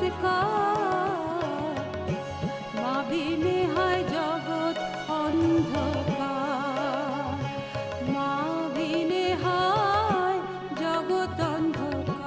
চমৎকার, মা বিনে হয় জগৎ অন্ধকার, মা বিনে হয় জগৎ অন্ধকার।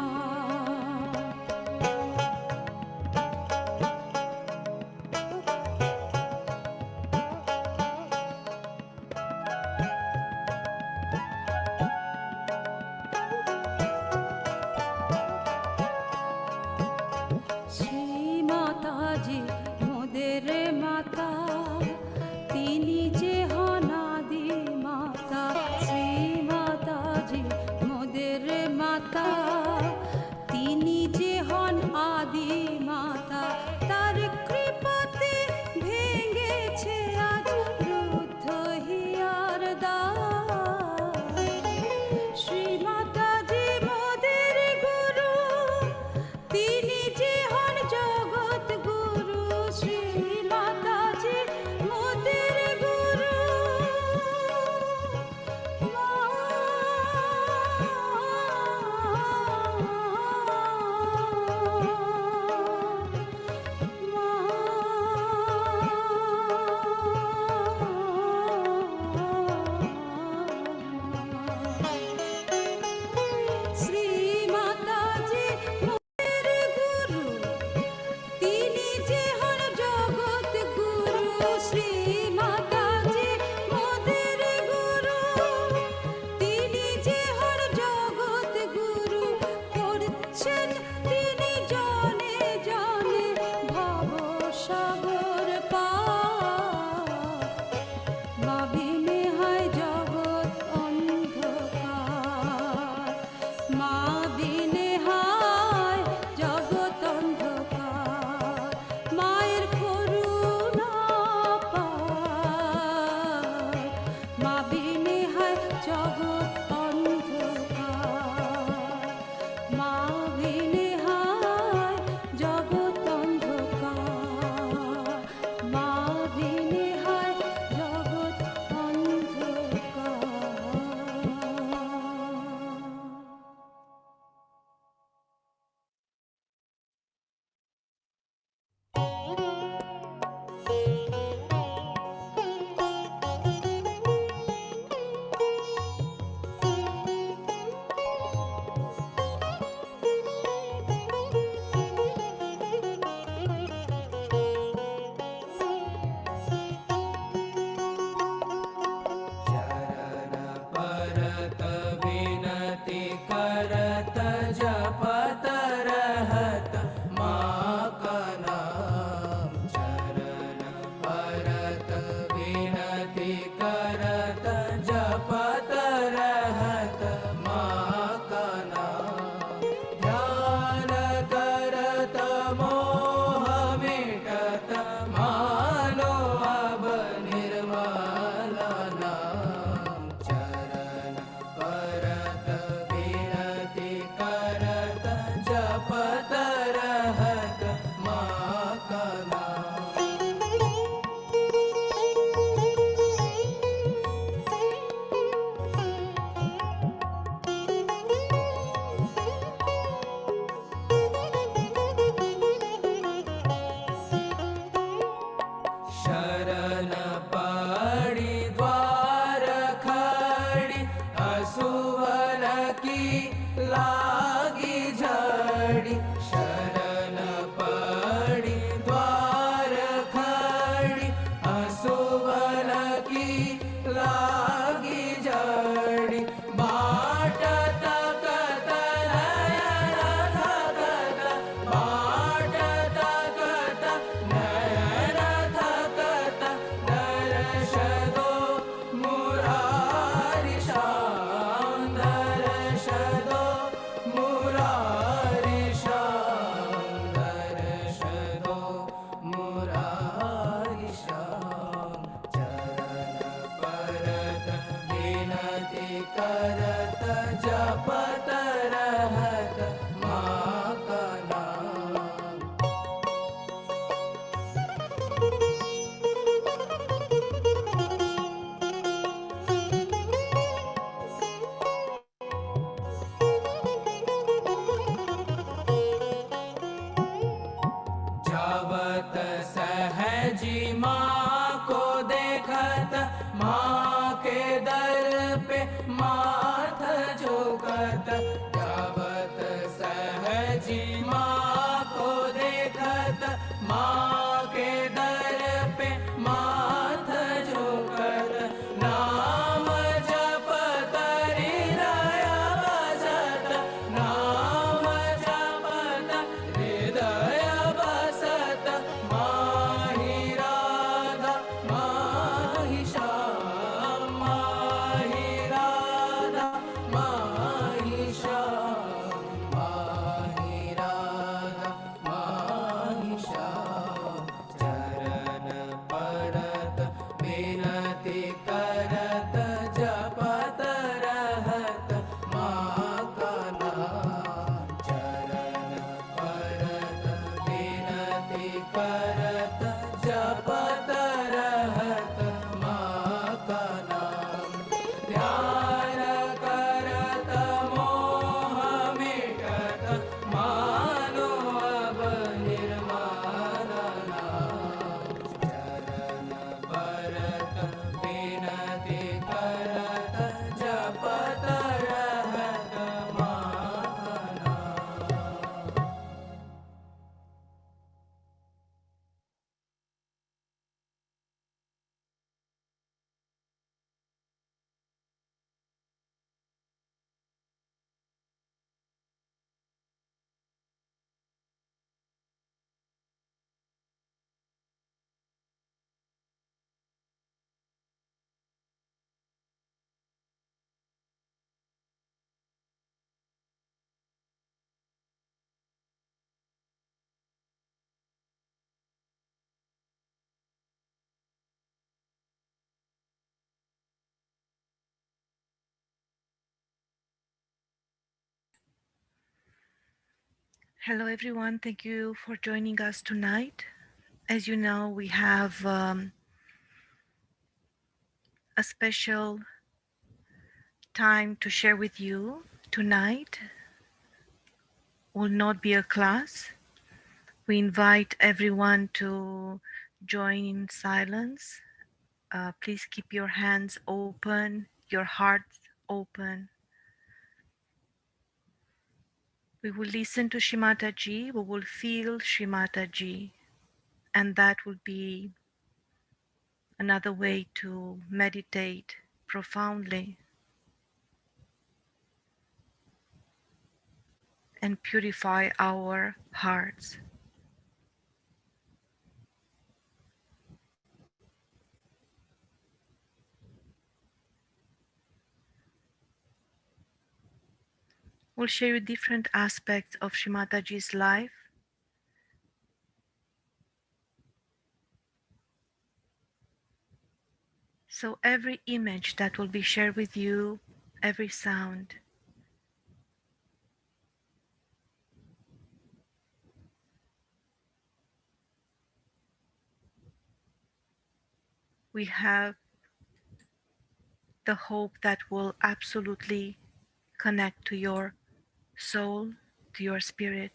শ্রী মাতাজি মোদের মাতা, তিনি যে হন আদি মাতা। শ্রী মাতাজি মোদের মাতা, তিনি যে হন আদি মাতা। তার কৃপাতে ভেঙেছে আজ রুদ্ধ হিয়ার দ্বার। শ্রী মাতাজি মোদের গুরু, তিনি যে হন জগৎ গুরু। শ্রী মাতাজি মোদের গুরু, মা শ্রী মাতাজি মোদের গুরু, তিনি যে হন জগৎ গুরু। শ্রী মাতাজি মোদের গুরু, তিনি যে হন জগৎ গুরু। করছেন তিনি জনে জনে ভবসাগর পার, মা বিনে হয় জগৎ অন্ধকার, মা বিনে হয় জগৎ অন্ধকার। মায়ের করুণা পার, মা বিনে হয় জগৎ অন্ধকার, মা বিনে হয় জগৎ অন্ধকার, মা বিনে হয় জগৎ चरण परत विनती करत जपत रहत माँ का नाम। चरण परत विनती करत जपत रहत माँ का नाम। ध्यान करत मोह मिटत मानो अब निर्मल नाम। चरण परत विनती करत जपत रहत माँ का नाम। जावत सहजी माँ को देखत, माँ के दर पे माथ झुकत। जावत सहजी माँ को देखत, माँ के दर पे माथ झुकत। नाम जपत हृदय बसत, नाम जपत हृदय बसत। माहि राधा माहि श्याम, माहि राधा माहि श्याम, माहि राधा माहि श्याम। चरण परत विनती करत, जपत रहत माँ का नाम। चरण परत विनती करत, जपत रहत माँ का नाम। ध्यान करत मोह मिटत, मानो अब निर्मल नाम। चरण परत विनती करत, जपत रहत माँ का नाम। Hello, everyone. Thank you for joining us tonight. As you know, we have a special time to share with you tonight. Will not be a class. We invite everyone to join in silence. Please keep your hands open, your hearts open. We will listen to Shri Mataji. We will feel Shri Mataji, and that will be another way to meditate profoundly and purify our hearts. We'll share different aspects of Shri Mataji's life. So every image that will be shared with you, every sound, we have the hope that will absolutely connect to your soul, to your spirit.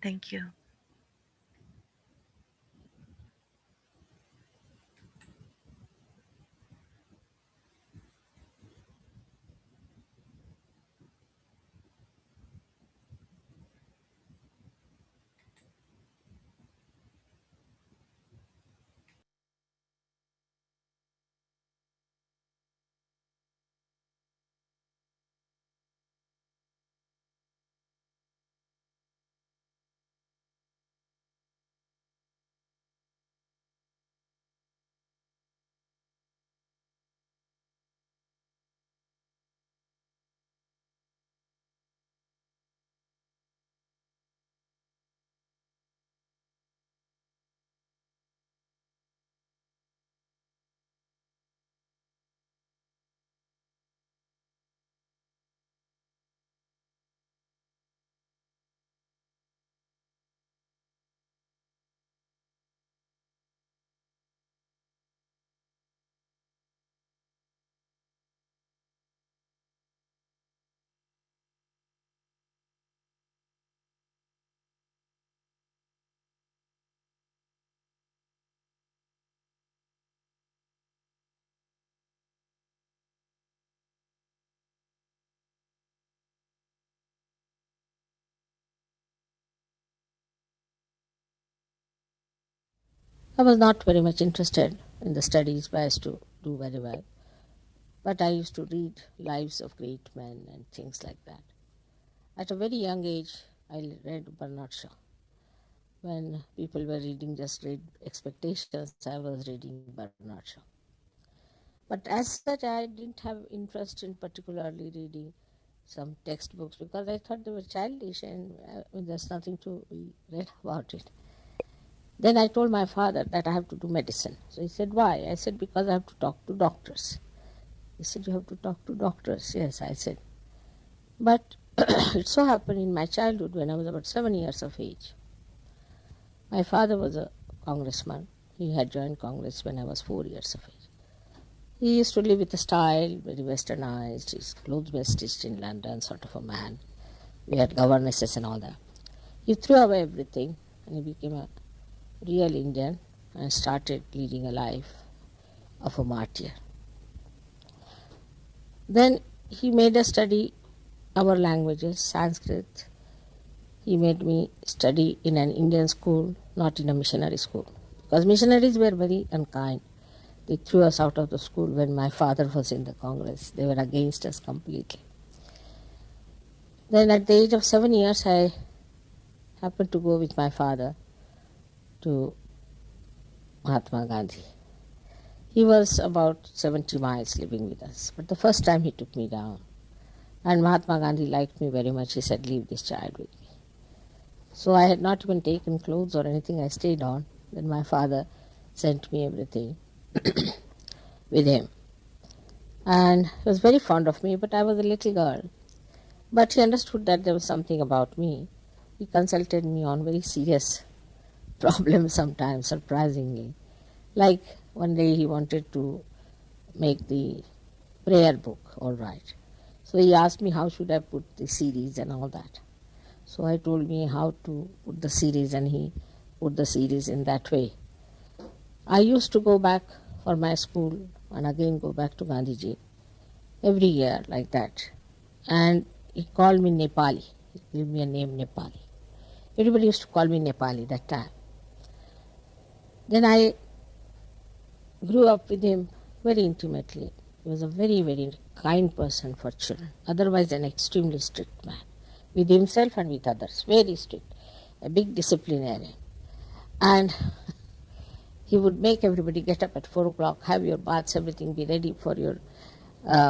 Thank you. I was not very much interested in the studies, but I used to do very well. But I used to read lives of great men and things like that. At a very young age, I read Bernard Shaw. When people were reading just read expectations, I was reading Bernard Shaw. But as such, I didn't have interest in particularly reading some textbooks because I thought they were childish and there's nothing to be read about it. Then I told my father that I have to do medicine. So he said, why? I said, because I have to talk to doctors. He said, you have to talk to doctors? Yes, I said. But it so happened in my childhood when I was about 7 years of age. My father was a congressman. He had joined Congress when I was 4 years of age. He used to live with a style, very westernized. His clothes were stitched in London, sort of a man. We had governesses and all that. He threw away everything and he became a real Indian and started leading a life of a martyr. Then he made us study our languages, Sanskrit. He made me study in an Indian school, not in a missionary school. Because missionaries were very unkind. They threw us out of the school when my father was in the Congress. They were against us completely. Then at the age of 7 years, I happened to go with my father to Mahatma Gandhi. He was about 70 miles living with us. But the first time he took me down. And Mahatma Gandhi liked me very much. He said, leave this child with me. So I had not even taken clothes or anything. I stayed on. Then my father sent me everything with him. And he was very fond of me, but I was a little girl. But he understood that there was something about me. He consulted me on very serious problems sometimes, surprisingly. Like one day he wanted to make the prayer book all right. So he asked me how should I put the series and all that. So I told me how to put the series and he put the series in that way. I used to go back for my school and again go back to Gandhiji every year like that. And he called me Nepali. He gave me a name Nepali. Everybody used to call me Nepali that time. Then I grew up with him very intimately. He was a very, very kind person for children, otherwise an extremely strict man, with himself and with others, very strict, a big disciplinarian. And he would make everybody get up at 4 o'clock, have your baths, everything be ready for your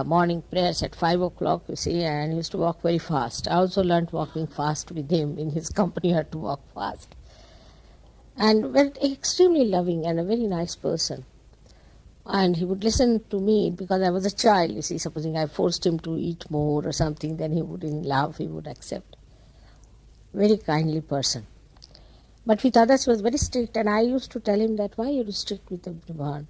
morning prayers at 5 o'clock, you see, and he used to walk very fast. I also learnt walking fast with him. In his company, I had to walk fast. And very extremely loving and a very nice person. And he would listen to me because I was a child, you see, supposing I forced him to eat more or something, then he wouldn't laugh, he would accept. Very kindly person. But with others he was very strict, and I used to tell him that, why are you strict with everyone?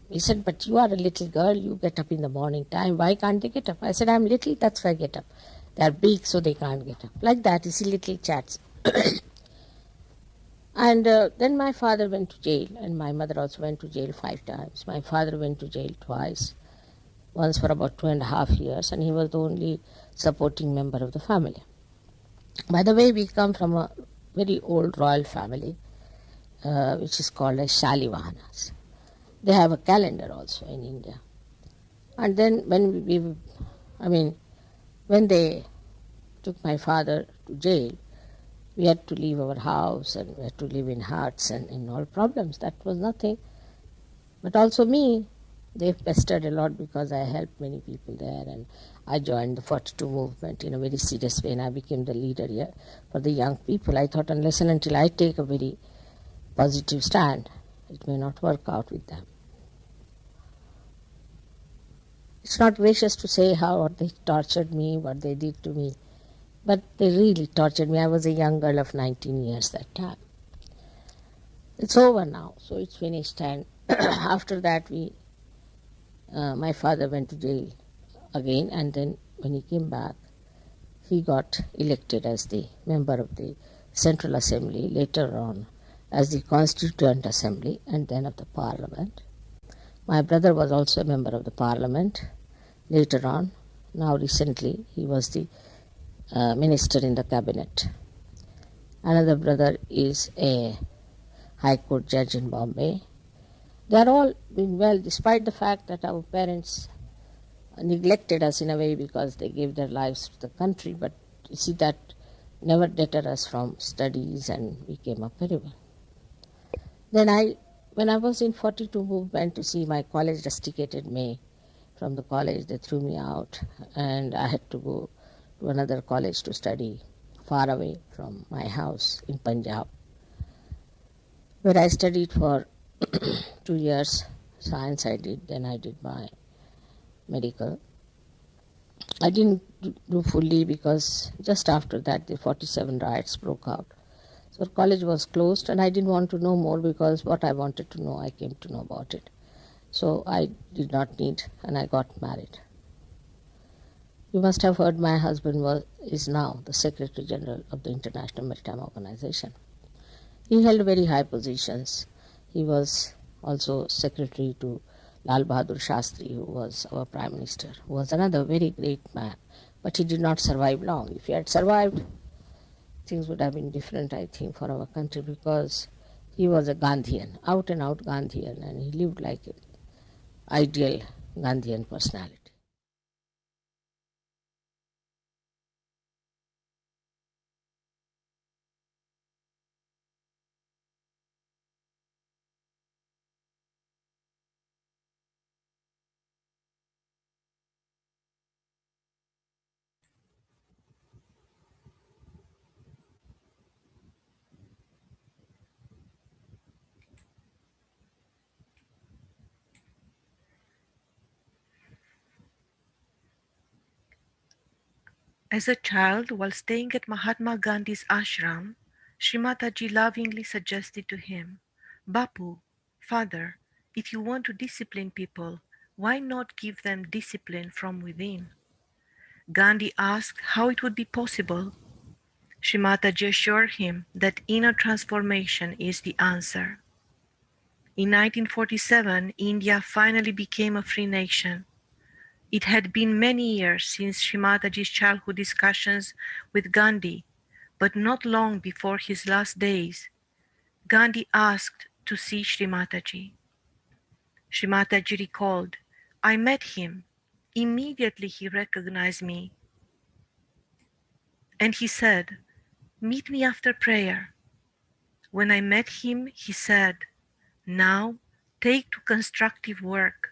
He said, but you are a little girl, you get up in the morning time, why can't they get up? I said, I'm little, that's why I get up. They are big, so they can't get up. Like that, you see, little chats. And then my father went to jail, and my mother also went to jail 5 times. My father went to jail twice, once for about 2.5 years, and he was the only supporting member of the family. By the way, we come from a very old royal family, which is called as Shalivahanas. They have a calendar also in India. And then when they took my father to jail, we had to leave our house and we had to live in huts and in all problems. That was nothing. But also me, they pestered a lot because I helped many people there, and I joined the 42 movement in a very serious way, and I became the leader here for the young people. I thought unless and until I take a very positive stand, it may not work out with them. It's not gracious to say how they tortured me, what they did to me. But they really tortured me. I was a young girl of 19 years that time. It's over now, so it's finished. And after that, my father went to jail again. And then when he came back, he got elected as the member of the Central Assembly, later on as the Constituent Assembly, and then of the Parliament. My brother was also a member of the Parliament later on. Now recently, he was the minister in the cabinet. Another brother is a High Court judge in Bombay. They are all doing well, despite the fact that our parents neglected us in a way because they gave their lives to the country. But you see, that never deterred us from studies, and we came up very well. Then when I was in 42 movement to see my college rusticated me from the college, they threw me out, and I had to go to another college to study far away from my house in Punjab, where I studied for 2 years. Science I did, then I did my medical. I didn't do fully because just after that the 47 riots broke out. So college was closed, and I didn't want to know more because what I wanted to know, I came to know about it. So I did not need, and I got married. You must have heard my husband is now the Secretary General of the International Maritime Organization. He held very high positions. He was also secretary to Lal Bahadur Shastri, who was our Prime Minister, who was another very great man. But he did not survive long. If he had survived, things would have been different, I think, for our country, because he was a Gandhian, out and out Gandhian, and he lived like an ideal Gandhian personality. As a child, while staying at Mahatma Gandhi's ashram, Shri Mataji lovingly suggested to him, Bapu, father, if you want to discipline people, why not give them discipline from within? Gandhi asked how it would be possible. Shri Mataji assured him that inner transformation is the answer. In 1947, India finally became a free nation. It had been many years since Shri Mataji's childhood discussions with Gandhi, but not long before his last days, Gandhi asked to see Shri Mataji. Shri Mataji recalled, I met him. Immediately he recognized me. And he said, meet me after prayer. When I met him, he said, now take to constructive work.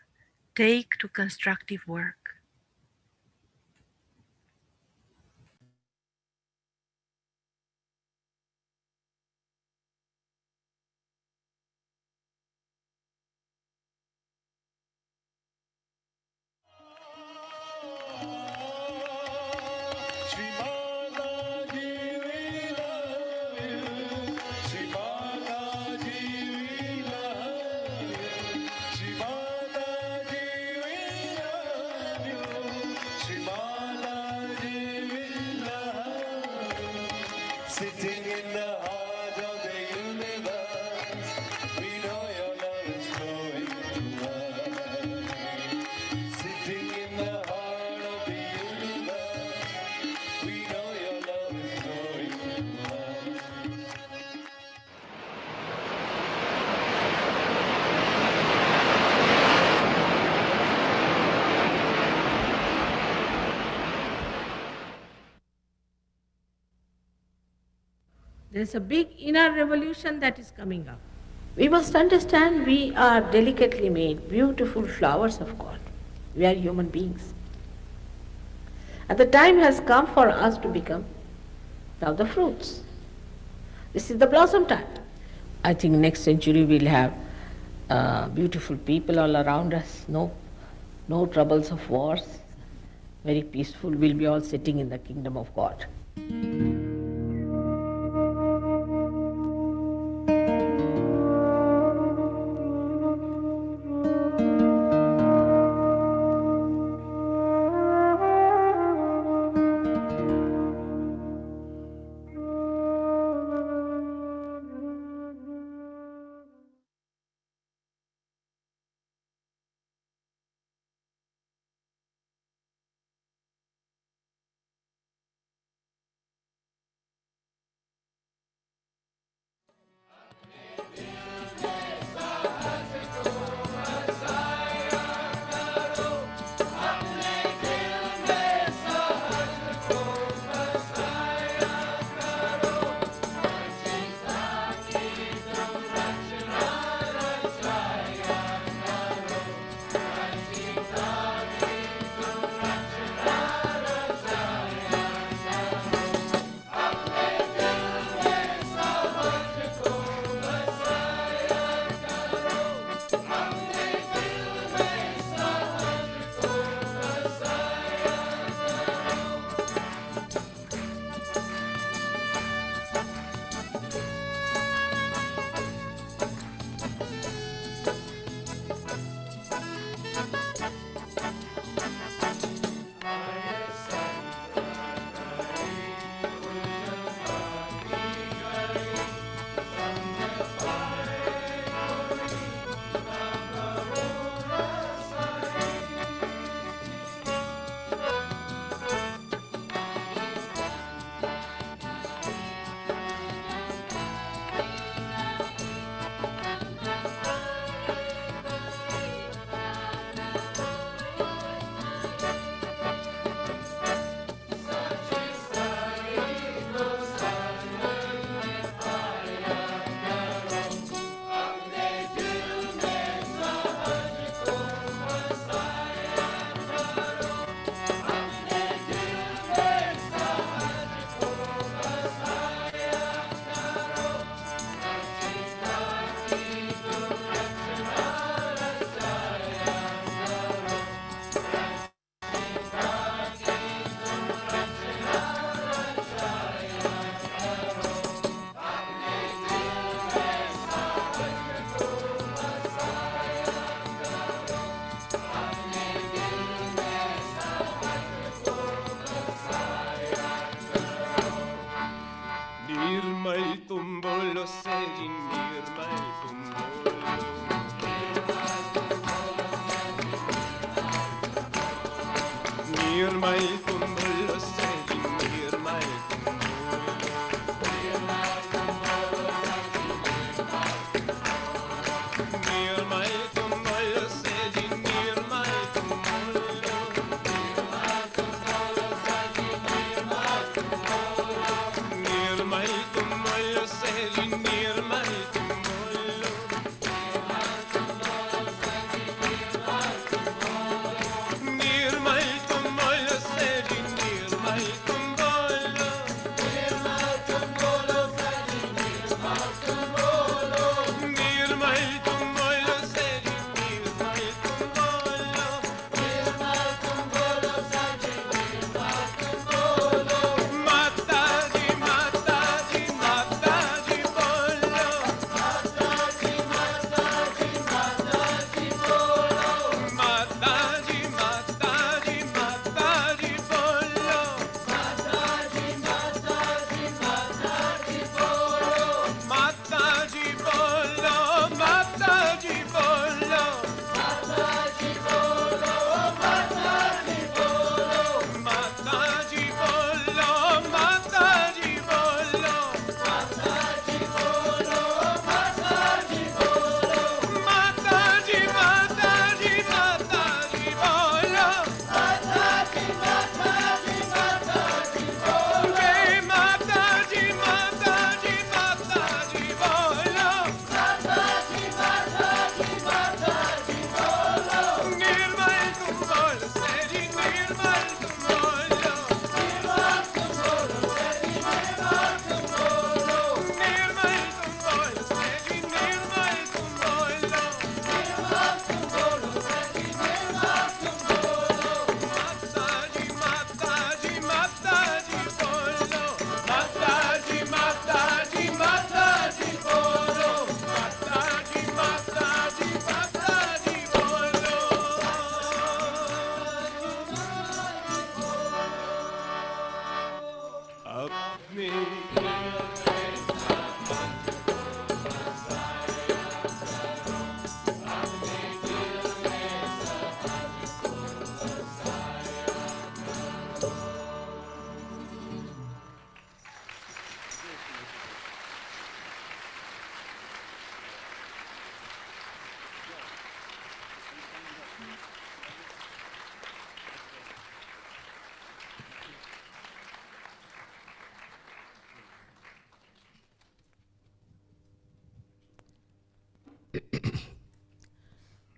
Take to constructive work. Sitting in the heart of the universe, we know your love is flowing to us. Sitting in the heart of the universe, we know your love is flowing to us. There's a big inner revolution that is coming up. We must understand we are delicately made, beautiful flowers of God. We are human beings. And the time has come for us to become now the fruits. This is the blossom time. I think next century we'll have beautiful people all around us, no troubles of wars, very peaceful. We'll be all sitting in the kingdom of God.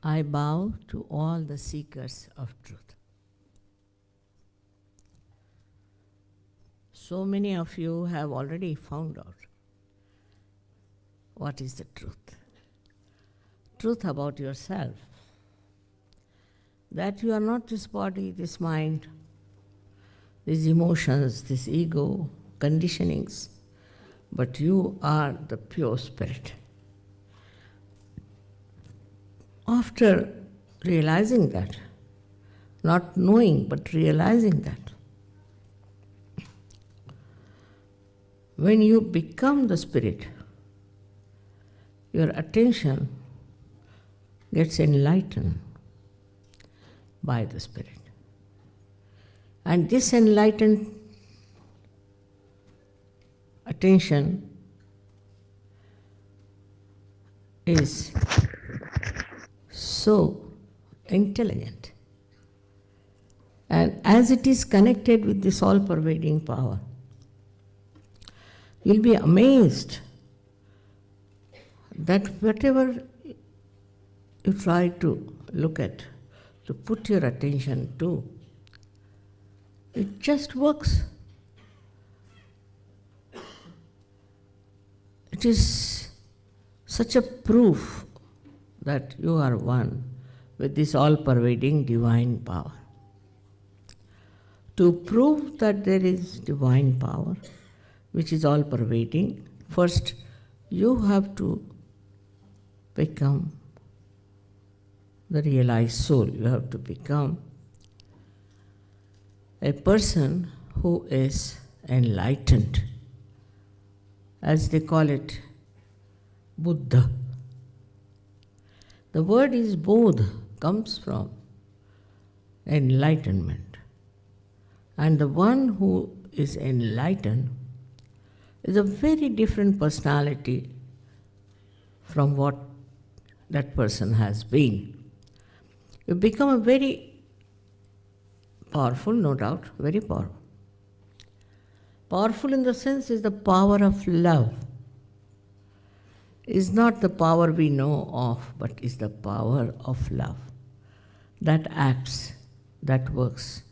I bow to all the seekers of truth. So many of you have already found out what is the truth. Truth about yourself. That you are not this body, this mind, these emotions, this ego, conditionings, but you are the pure spirit. After realizing that, not knowing but realizing that, when you become the spirit, your attention gets enlightened by the spirit. And this enlightened attention is so intelligent. And as it is connected with this all-pervading power, you'll be amazed that whatever you try to look at, to put your attention to, it just works. It is such a proof that you are one with this all-pervading divine power. To prove that there is divine power, which is all-pervading, first you have to become the realized soul. You have to become a person who is enlightened. As they call it, Buddha. The word is bodh, comes from enlightenment. And the one who is enlightened is a very different personality from what that person has been. You become a very powerful, no doubt, very powerful. Powerful in the sense is the power of love. Is not the power we know of, but is the power of love that acts, that works.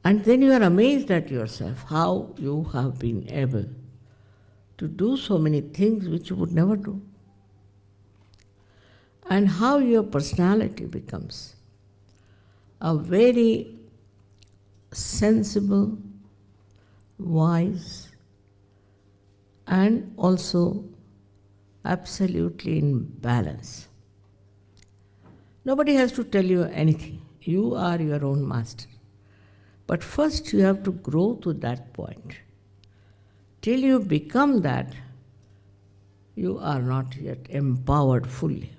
And then you are amazed at yourself how you have been able to do so many things which you would never do. And how your personality becomes a very sensible, wise, and also absolutely in balance. Nobody has to tell you anything. You are your own master. But first you have to grow to that point. Till you become that, you are not yet empowered fully.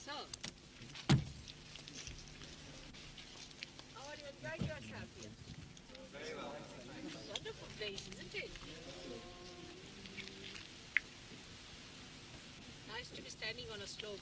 So, how are you enjoying yourself here? Very well. Wonderful place, isn't it? Nice to be standing on a slope.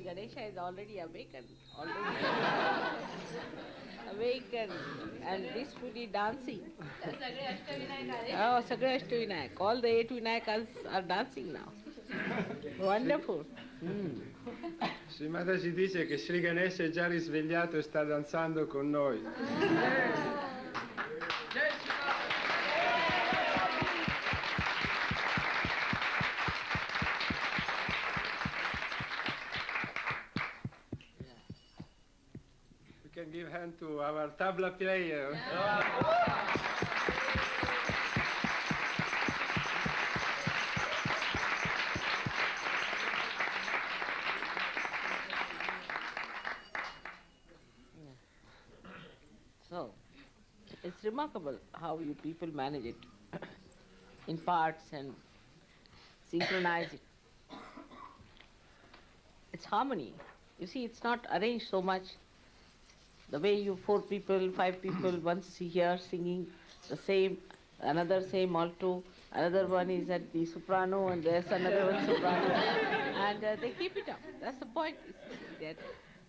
Ganesha is already awakened, awakened, and blissfully dancing. Oh, सगळे Ashtavinayak. All the 8 Vinayakas are dancing now. Wonderful. Shri Mataji dice che Shri Ganesha è già risvegliato e sta danzando con noi. We can give hand to our tabla player. So, it's remarkable how you people manage it in parts and synchronize it. It's harmony. You see, it's not arranged so much. The way you 4 people, 5 people, once here singing the same, another same alto, Another one is at the soprano, and there's another one soprano, and they keep it up. That's the point. That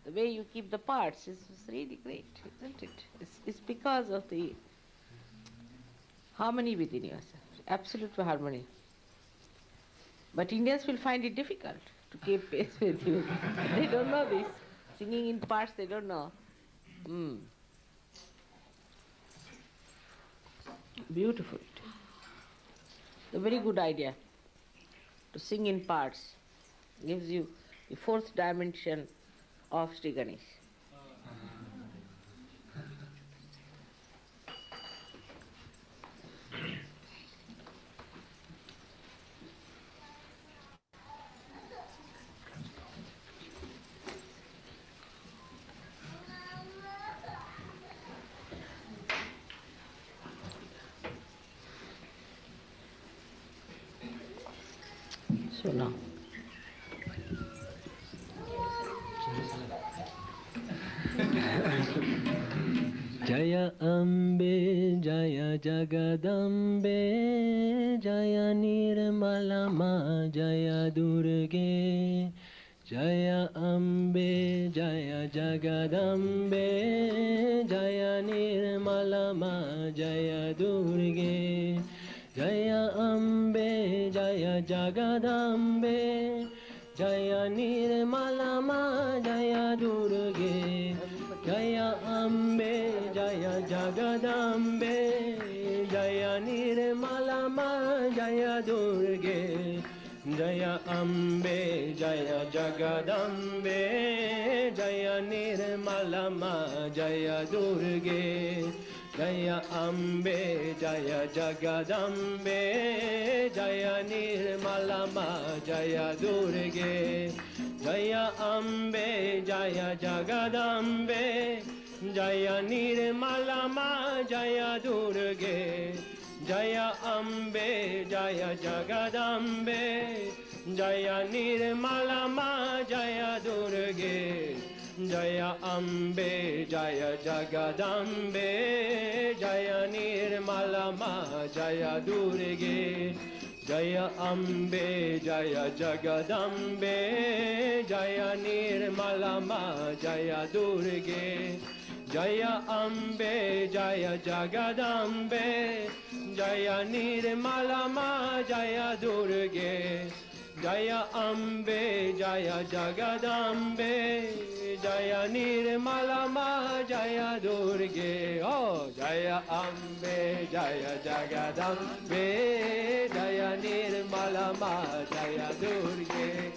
the way you keep the parts is really great, isn't it? It's because of the harmony within yourself, absolute harmony. But Indians will find it difficult to keep pace with you. They don't know this. Singing in parts, they don't know. Beautiful. A very good idea to sing in parts. Gives you the fourth dimension of Sri Ganesh. So now. Jaya Ambe, Jaya Jagadambe, Jaya Nirmalama, Jaya Durge. Jaya Ambe, Jaya Jagadambe, Jaya Nirmalama, Jaya Durge. Jaya Ambe, Jaya Jagadambe, Jaya Nirmalama, Jaya Durge. Jaya Ambe, Jaya Jagadambe, Jaya Nirmalama, Jaya Durge. Jaya Ambe, Jaya Jagadambe, Jaya Nirmalama, Jaya Durge. Jaya Ambe, Jaya Jagadambe, Jaya Nirmalama, Jaya Durge. Jaya Ambe, Jaya Jagadambe, Jaya Nirmalama, Jaya Durge. Jaya Ambe, Jaya Jagadambe, Jaya Nirmalama, Jaya Durge. Jaya Ambe, Jaya Jagadambe, Jaya Nirmalama, Jaya Durge. Jaya Ambe, Jaya Jagadambe, Jaya Nirmalama, Jaya Durge. Jaya Ambe, Jaya Jagadambe, Jaya Nirmalama, Jaya Durge. Jaya Ambe, Jaya Jagadambe, Jaya Nirmalama, Jaya Durge. Oh, Jaya Ambe, Jaya Jagadambe, Jaya Nirmalama, Jaya Durge.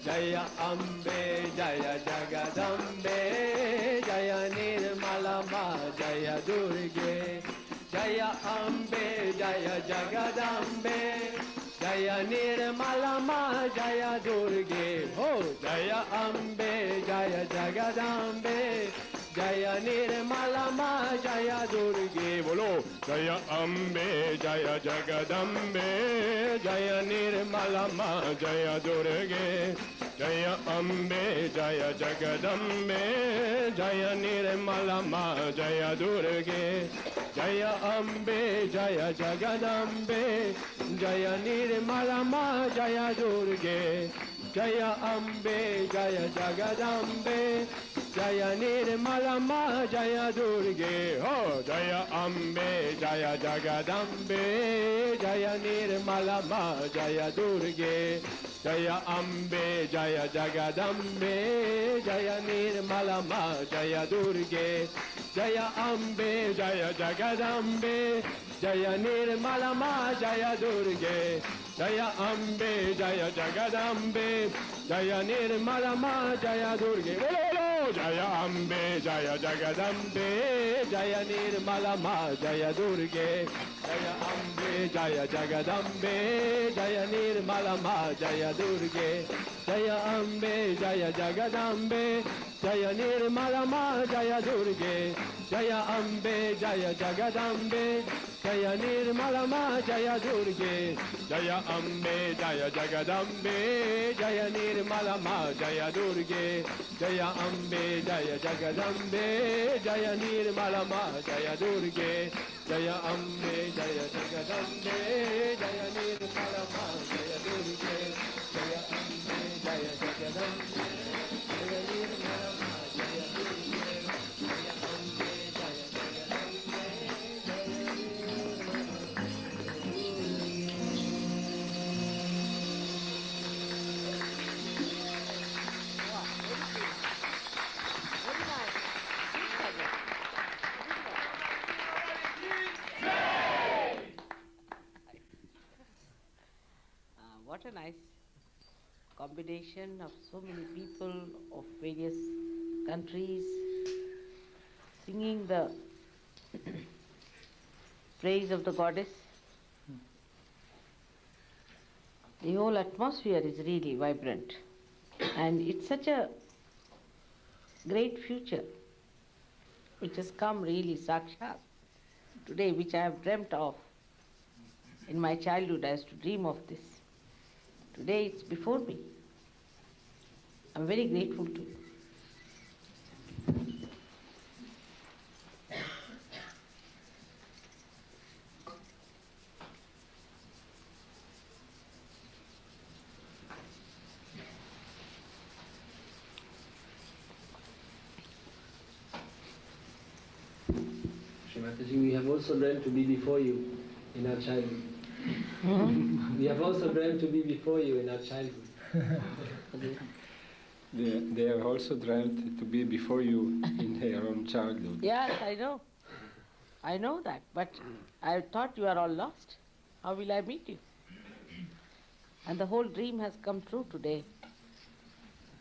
Jaya Ambe, Jaya Jagadambe, Jaya Nirmalama, Jaya Durge. Jaya Ambe, Jaya Jagadambe, Jaya Nirmalama, Jaya Durge. Oh, Jaya Ambe, Jaya Jagadambe, Jaya Nirmalama, Jaya Durge. Bolo. Jaya Ambe, Jaya Jagadambe, Jaya Nirmalama, Jaya Durge. Jaya Ambe, Jaya Jagadambe, Jaya Nirmalama, Jaya Durge. Jaya Ambe, Jaya Jagadambe, Jaya Nirmalama, Jaya Durge. Jaya Ambe, Jaya Jagadambe, Jaya Nirmalama, Jaya Durge. Oh, Jaya Ambe, Jaya Jagadambe, Jaya Nirmalama, Jaya Durge. Jaya Ambe, Jaya Jagadambe, Jaya Nirmalama, Jaya Durge. Jaya Ambe, Jaya Jagadambe, Jaya Nirmalama, Jaya Durge. Jaya Ambe, Jaya Jagadambe, Jaya Nirmalama, Jaya Durge. Jaya Ambe, Jaya Jagadambe, Jaya Nirmalama, Jaya Durge. Jaya Ambe, Jaya Jagadambe, Jaya Nirmalama, Jaya Durge. Jaya Ambe, Jaya Jagadambe, Jaya Nirmalama, Jaya Durge. Jaya Ambe, Jaya Jagadambe, Jaya Nirmalama, Jaya Durge. Jaya Ambe, Jaya Jagadambe, Jaya Nirmalama, Jaya Durge, Jaya Ambe, Jaya Jagadambe, Jaya Nirmalama, Jaya Durge, Jaya Ambe, Jaya Jagadambe, Jaya Nirmalama, Jaya Durge, Jaya Ambe, Jaya Jagadambe, Jaya Nirmalama, Jaya Durge, Jaya Ambe, Jaya Jagadambe, Jaya What a nice combination of so many people of various countries singing the praise of the goddess. The whole atmosphere is really vibrant, and it's such a great future which has come really sakshat today, which I have dreamt of. In my childhood I used to dream of this. Today it's before me. I'm very grateful to you. Shri Mataji, we have also dreamt to be before you in our childhood. We have also dreamt to be before you in our childhood. They have also dreamt to be before you in their own childhood. Yes, I know. I know that, but I thought you are all lost. How will I meet you? And the whole dream has come true today.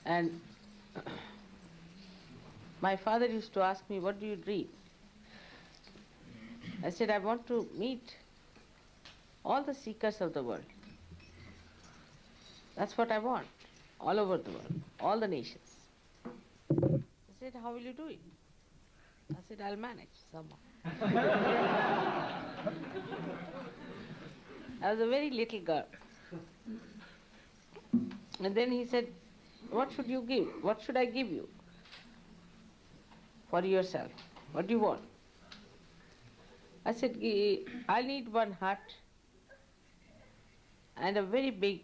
And my father used to ask me, what do you dream? I said, I want to meet all the seekers of the world. That's what I want, all over the world, all the nations. He said, how will you do it? I said, I'll manage somehow. I was a very little girl. And then he said, what should you give? What should I give you for yourself? What do you want? I said, I'll need one hut and a very big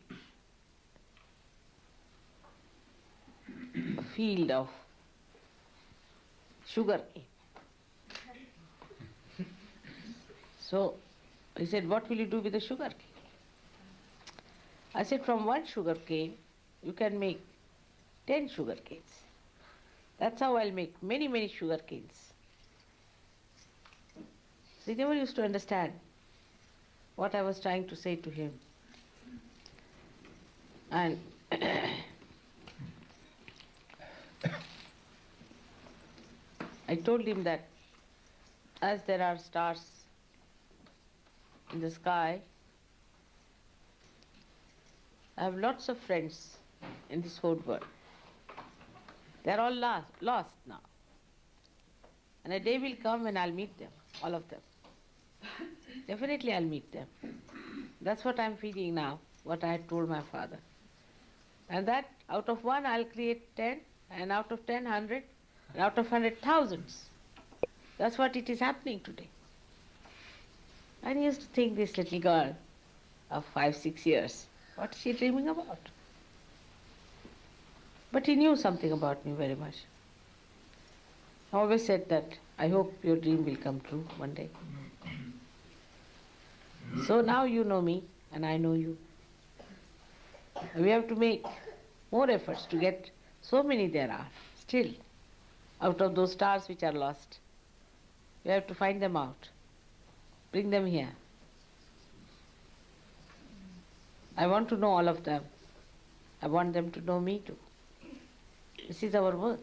field of sugarcane. So he said, what will you do with the sugarcane? I said, from one sugarcane you can make 10 sugarcanes. That's how I'll make many, many sugarcanes. So he never used to understand what I was trying to say to him. And I told him that as there are stars in the sky, I have lots of friends in this whole world. They're all lost now. And a day will come when I'll meet them, all of them. Definitely I'll meet them. That's what I'm feeling now, what I had told my father. And that out of one I'll create 10, and out of 10, 100, and out of 100, thousands. That's what it is happening today. And he used to think, this little girl of 5, 6 years, what is she dreaming about? But he knew something about me very much. I always said that, I hope your dream will come true one day. So now you know me and I know you. We have to make more efforts to get, so many there are still, out of those stars which are lost. We have to find them out, bring them here. I want to know all of them. I want them to know me too. This is our work.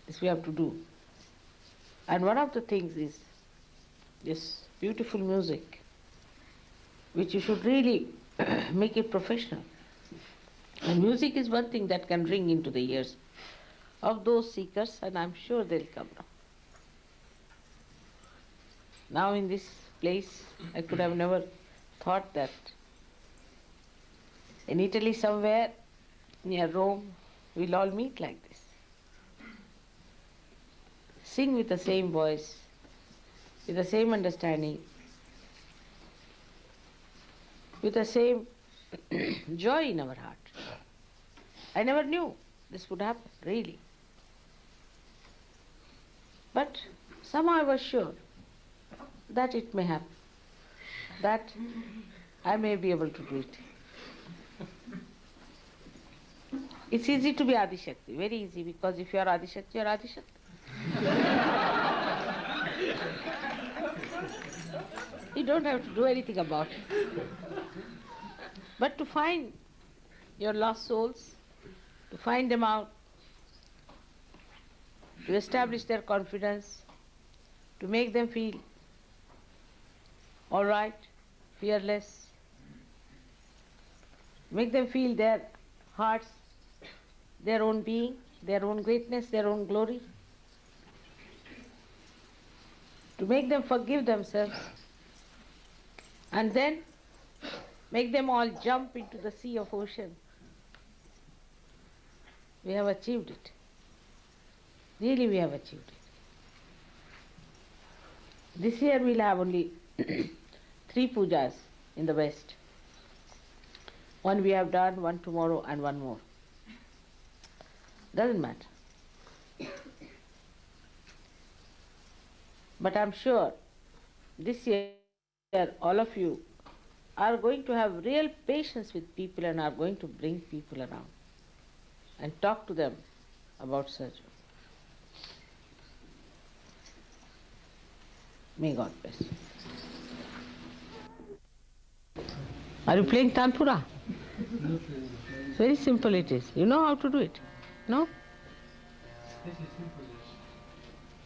This we have to do. And one of the things is this beautiful music, which you should really make it professional. And music is one thing that can ring into the ears of those seekers, and I'm sure they'll come now. Now in this place, I could have never thought that In Italy somewhere, near Rome, we'll all meet like this. Sing with the same voice, with the same understanding, with the same joy in our heart. I never knew this would happen, really. But somehow I was sure that it may happen, that I may be able to do it. It's easy to be Adishakti, very easy, because if you are Adishakti, you are Adishakti. You don't have to do anything about it. But to find your lost souls, to find them out, to establish their confidence, to make them feel all right, fearless, make them feel their hearts, their own being, their own greatness, their own glory, to make them forgive themselves, and then make them all jump into the sea of ocean. We have achieved it. Really, we have achieved it. This year we'll have only 3 pujas in the West. One we have done, one tomorrow, and one more. Doesn't matter. But I'm sure this year all of you are going to have real patience with people and are going to bring people around and talk to them about surgery. May God bless you. Are you playing Tanpura? It's very simple it is. You know how to do it? No?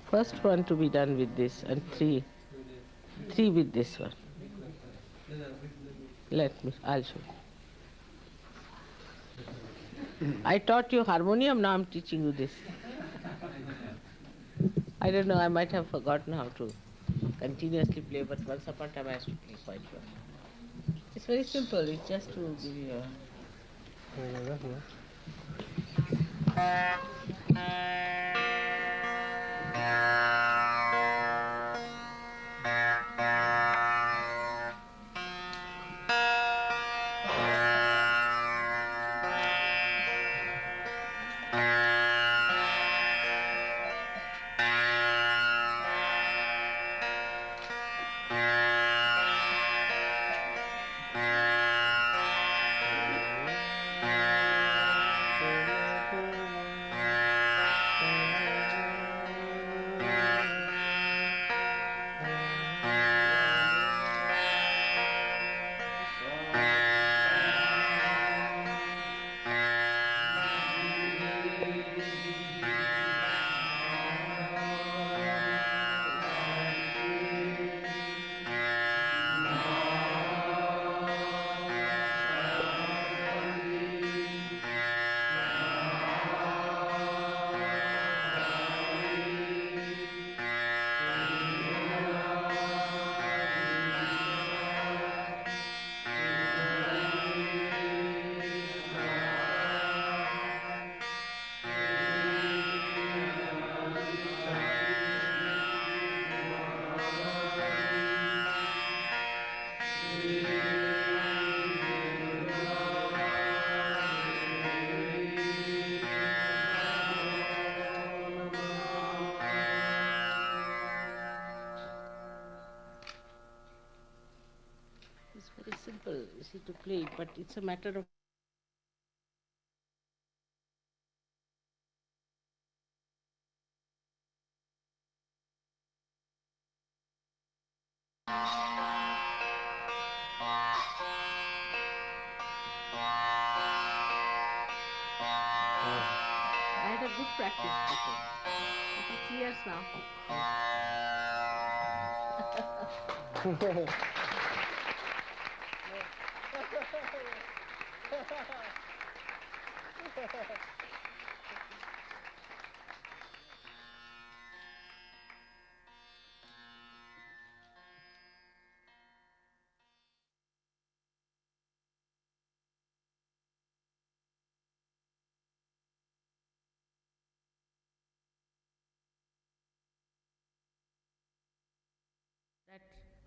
First one to be done with this and three with this one. Let me, I'll show you. I taught you harmonium, now I'm teaching you this. I don't know, I might have forgotten how to continuously play, but once upon a time I used to play quite well. It's very simple, it's just to give you a... It's very simple, you see, to play it, but it's a matter of I had a good practice before. It is years now.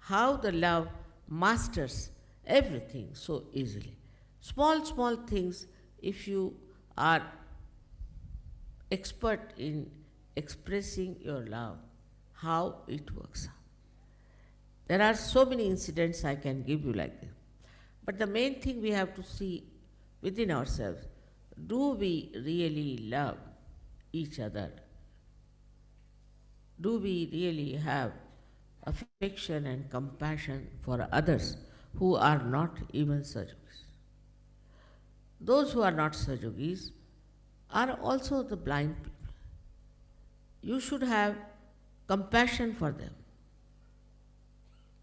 how the love masters everything so easily. Small, small things, if you are expert in expressing your love, how it works out. There are so many incidents I can give you like this. But the main thing we have to see within ourselves, do we really love each other? Do we really have affection and compassion for others who are not even Sajogis? Those who are not Sajogis are also the blind people. You should have compassion for them.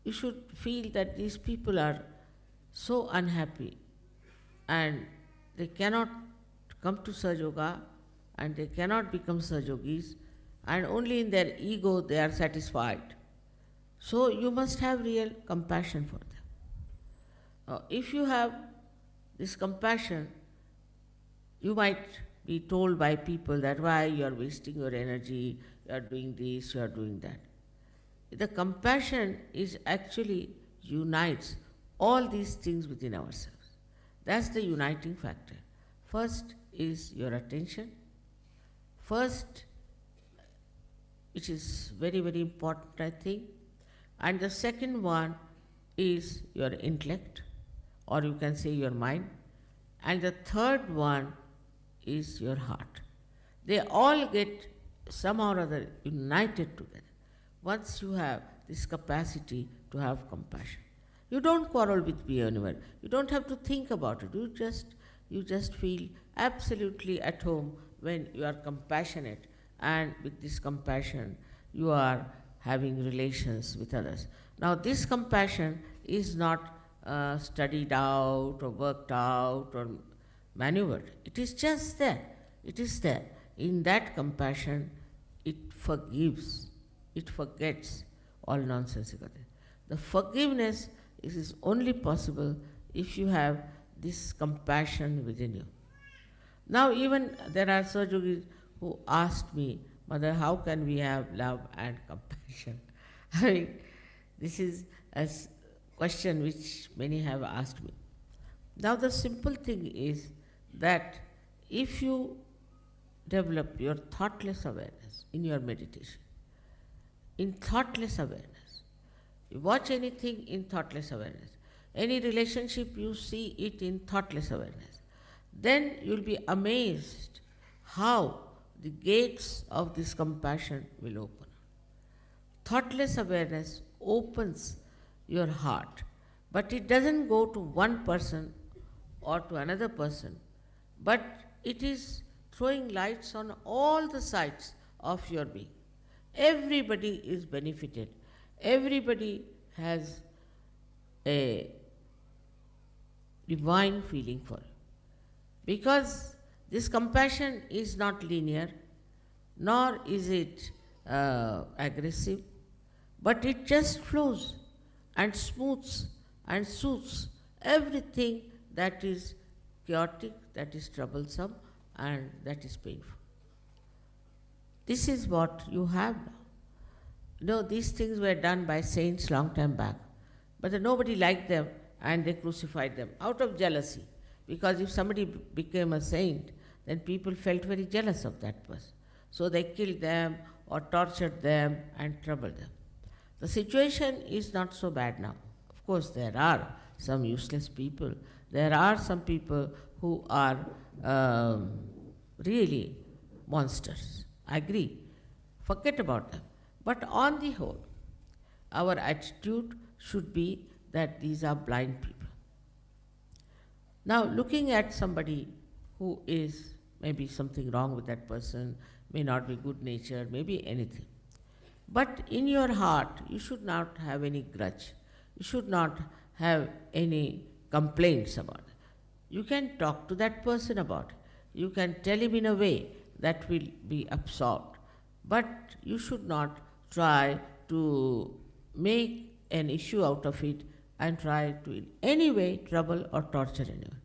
You should feel that these people are so unhappy and they cannot come to Sahaja and they cannot become Sahajogis, and only in their ego they are satisfied. So you must have real compassion for them. If you have this compassion, you might be told by people that why you are wasting your energy, you are doing this, you are doing that. The compassion is actually unites all these things within ourselves. That's the uniting factor. First is your attention. First, which is very, very important, I think. And the second one is your intellect, or you can say your mind. And the third one is your heart. They all get somehow or other united together. Once you have this capacity to have compassion, you don't quarrel with anyone. You don't have to think about it. You just feel absolutely at home when you are compassionate, and with this compassion you are having relations with others. Now this compassion is not studied out or worked out or maneuvered. It is just there. It is there. In that compassion, it forgives. It forgets all nonsensical things. The forgiveness is only possible if you have this compassion within you. Now even there are Sahajogis who asked me, Mother, how can we have love and compassion? I mean, this is a question which many have asked me. Now the simple thing is that if you develop your thoughtless awareness in your meditation, in thoughtless awareness, you watch anything in thoughtless awareness, any relationship you see it in thoughtless awareness, then you'll be amazed how the gates of this compassion will open. Thoughtless awareness opens your heart, but it doesn't go to one person or to another person, but it is throwing lights on all the sides of your being. Everybody is benefited. Everybody has a divine feeling for it. Because this compassion is not linear, nor is it aggressive, but it just flows and smooths and soothes everything that is chaotic, that is troublesome, and that is painful. This is what you have now. You know, these things were done by saints long time back, but nobody liked them and they crucified them out of jealousy. Because if somebody became a saint, then people felt very jealous of that person. So they killed them or tortured them and troubled them. The situation is not so bad now. Of course, there are some useless people. There are some people who are really monsters. I agree. Forget about them. But on the whole, our attitude should be that these are blind people. Now, looking at somebody who is maybe something wrong with that person, may not be good natured, maybe anything. But in your heart, you should not have any grudge. You should not have any complaints about it. You can talk to that person about it. You can tell him in a way that will be absorbed. But you should not try to make an issue out of it and try to in any way trouble or torture anyone.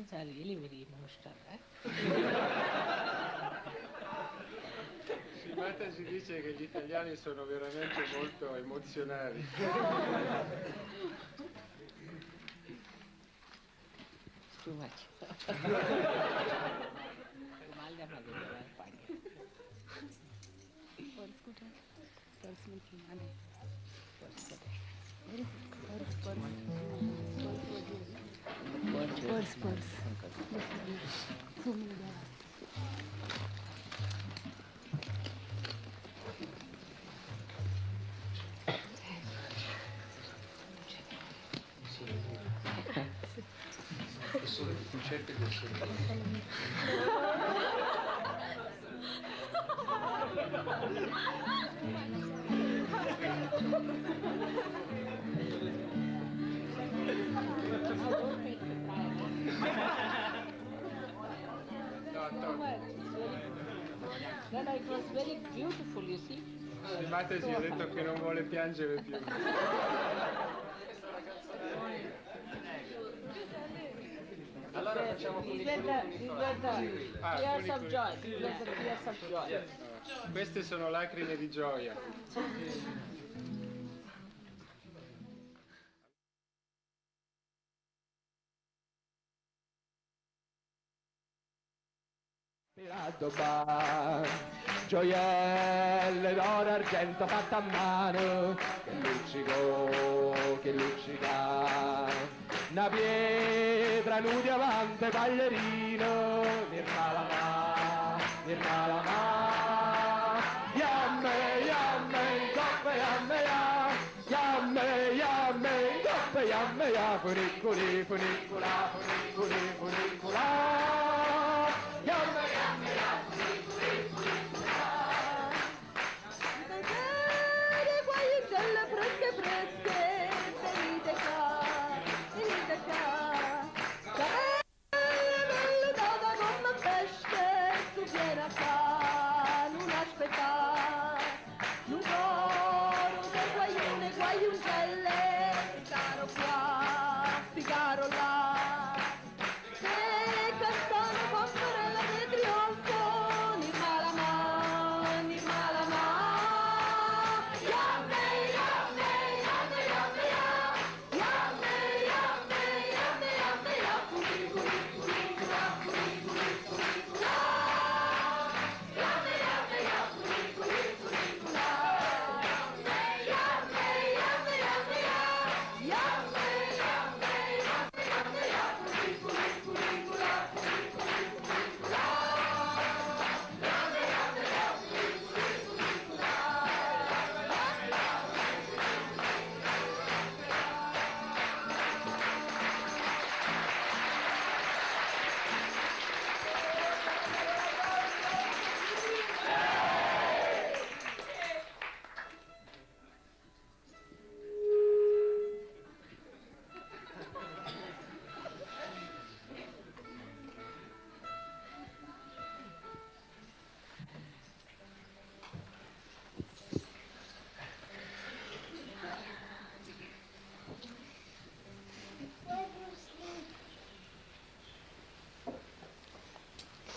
Italians are really very emotional. Shri Mataji dice che gli italiani sono veramente molto emozionali. It's too much. No, no, it was very beautiful, you see. Shri Mataji ha detto che non vuole piangere più. Allora facciamo these were the tears of joy. These were the tears of joy. Queste sono lacrime di gioia. Gioielle d'oro argento fatta a mano, che luccica, una pietra nudi avanti ballerino, nirmalama, yamme, coppe, yamme, coppe, yamme, funiculi, funicula, yamme,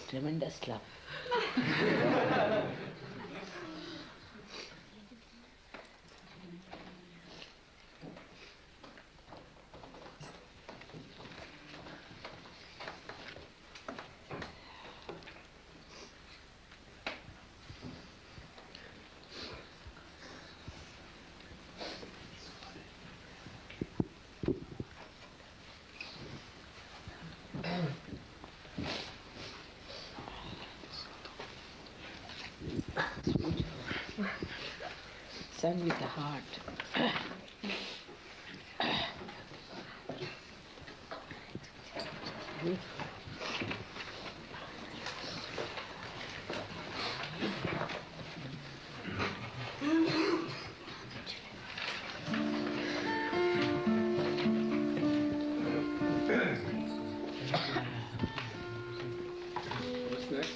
Tremendous love. Sung with the heart. Beautiful. What's next?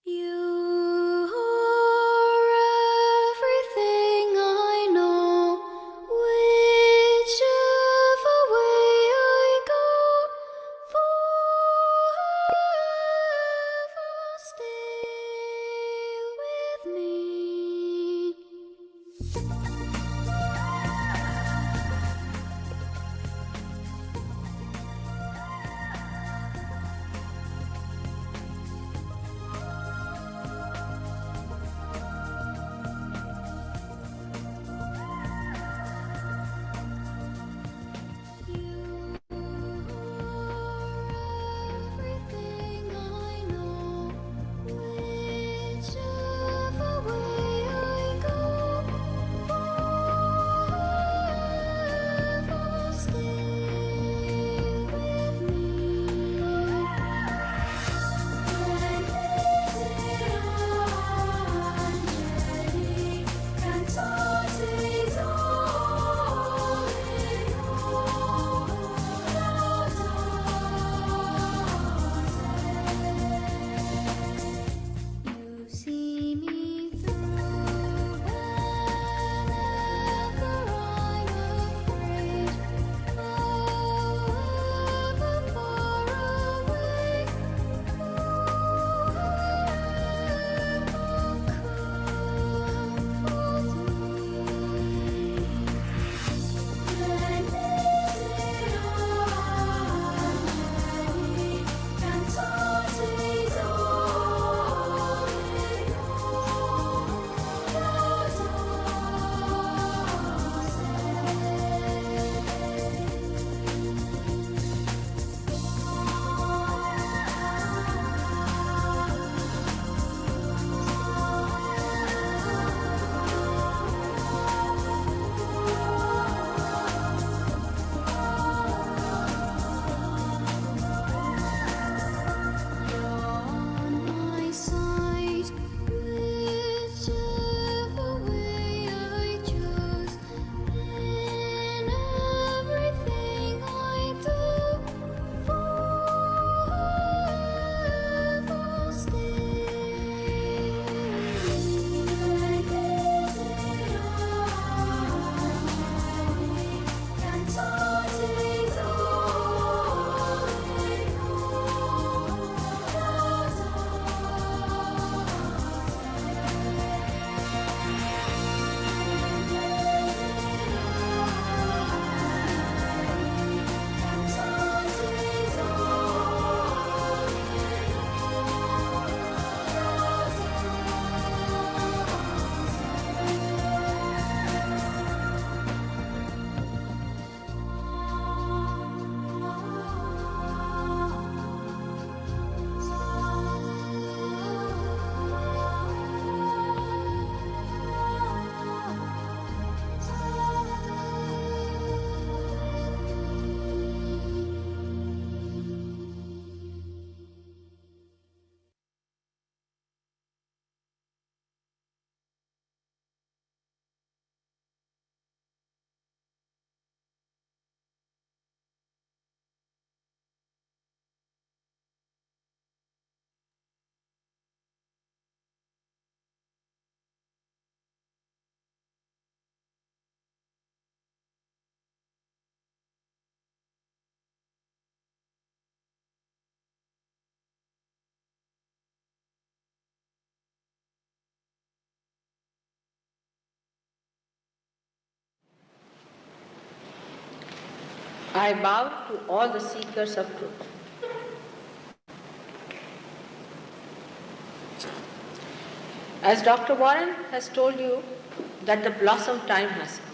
You are everything I know, whichever way I go, forever stay with me. Everything I know, whichever way I go, forever stay with me. You see me through whenever I'm afraid, however far away, my side, whichever way I choose, in everything I do, forever I bow to all the seekers of truth. As Dr. Warren has told you that the blossom time has come.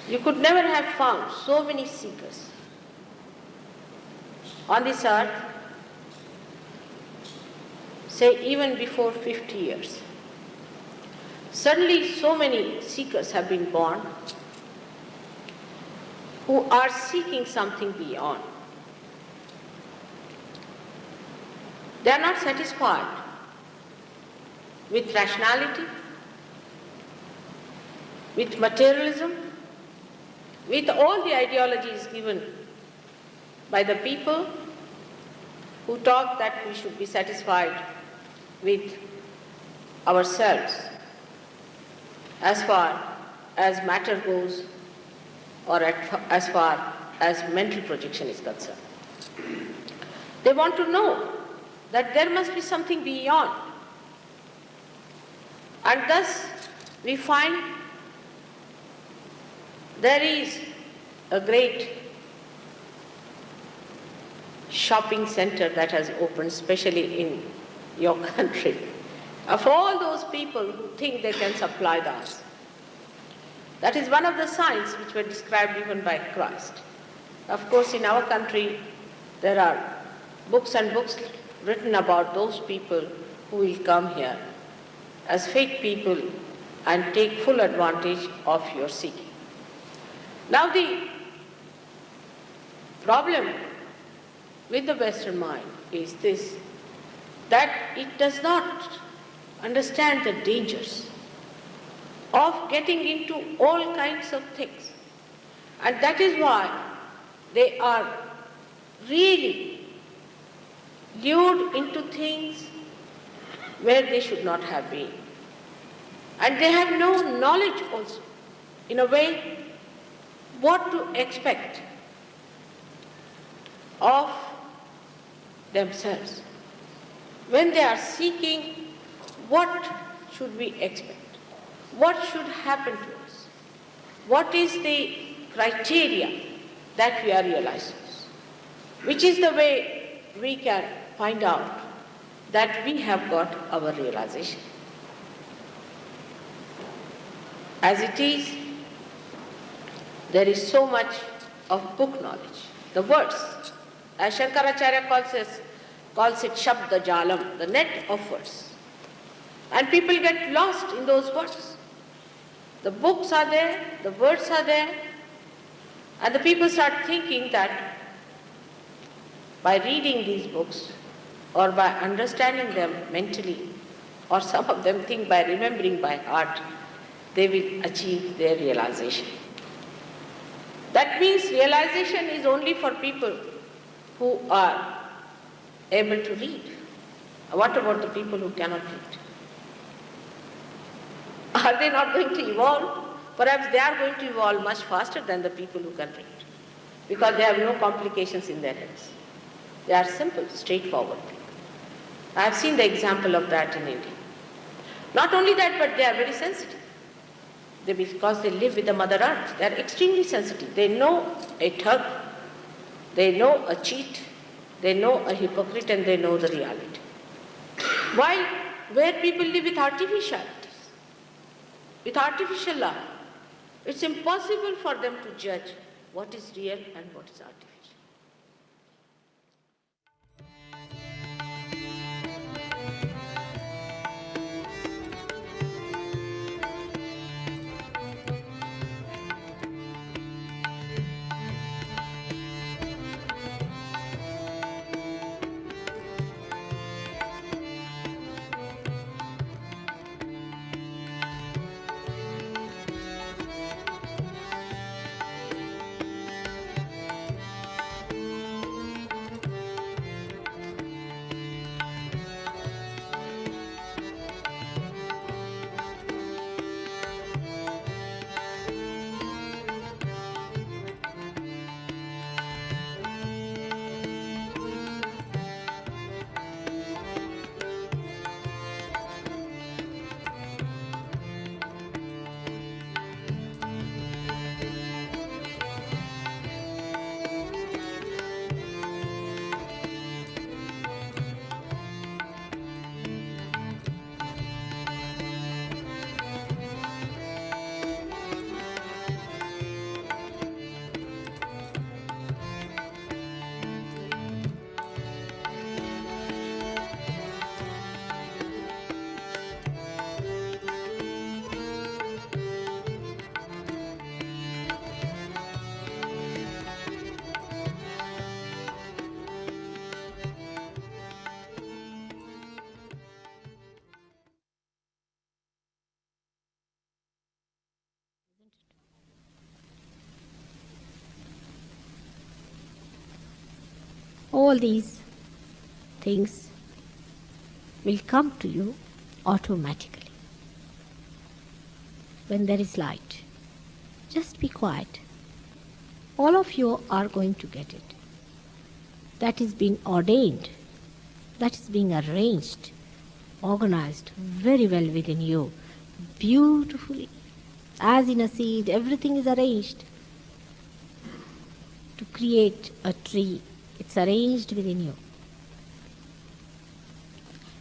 You could never have found so many seekers on this earth, say even before 50 years. Suddenly so many seekers have been born who are seeking something beyond. They are not satisfied with rationality, with materialism, with all the ideologies given by the people who talk that we should be satisfied with ourselves as far as matter goes or as far as mental projection is concerned. They want to know that there must be something beyond. And thus we find there is a great shopping center that has opened, especially in your country, of all those people who think they can supply the answer. That is one of the signs which were described even by Christ. Of course, in our country, there are books and books written about those people who will come here as fake people and take full advantage of your seeking. Now the problem with the Western mind is this, that it does not understand the dangers of getting into all kinds of things. And that is why they are really lured into things where they should not have been. And they have no knowledge also, in a way, what to expect of themselves. When they are seeking, what should we expect? What should happen to us? What is the criteria that we are realizing? Which is the way we can find out that we have got our realization. As it is, there is so much of book knowledge. The words, as Shankaracharya calls it Shabda Jalam, the net of words. And people get lost in those words. The books are there, the words are there, and the people start thinking that by reading these books or by understanding them mentally, or some of them think by remembering by heart, they will achieve their realization. That means realization is only for people who are able to read. What about the people who cannot read? Are they not going to evolve? Perhaps they are going to evolve much faster than the people who can read, because they have no complications in their heads. They are simple, straightforward people. I have seen the example of that in India. Not only that, but they are very sensitive. Because they live with the Mother Earth, they are extremely sensitive. They know a thug, they know a cheat, they know a hypocrite, and they know the reality. While where people live with artificialities, with artificial love, it's impossible for them to judge what is real and what is artificial. All these things will come to you automatically. When there is light, just be quiet. All of you are going to get it. That is being ordained. That is being arranged, organized very well within you, beautifully. As in a seed, everything is arranged to create a tree. It's arranged within you.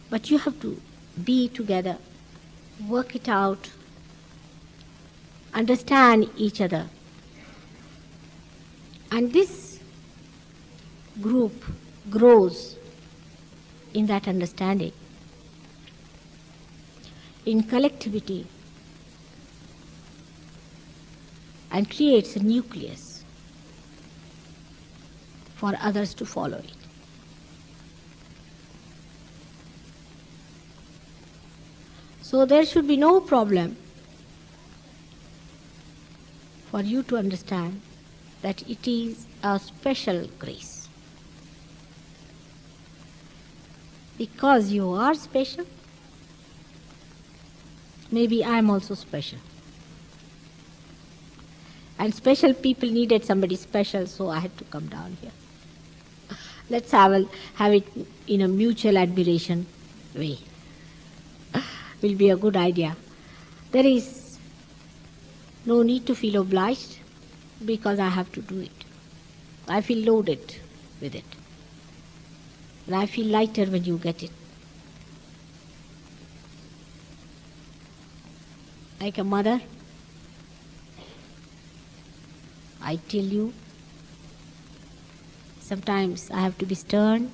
But you have to be together, work it out, understand each other. And this group grows in that understanding, in collectivity, and creates a nucleus for others to follow it. So there should be no problem for you to understand that it is a special grace. Because you are special, maybe I am also special. And special people needed somebody special, so I had to come down here. Let's have it in a mutual admiration way. Will be a good idea. There is no need to feel obliged because I have to do it. I feel loaded with it. And I feel lighter when you get it. Like a mother, I tell you, sometimes I have to be stern.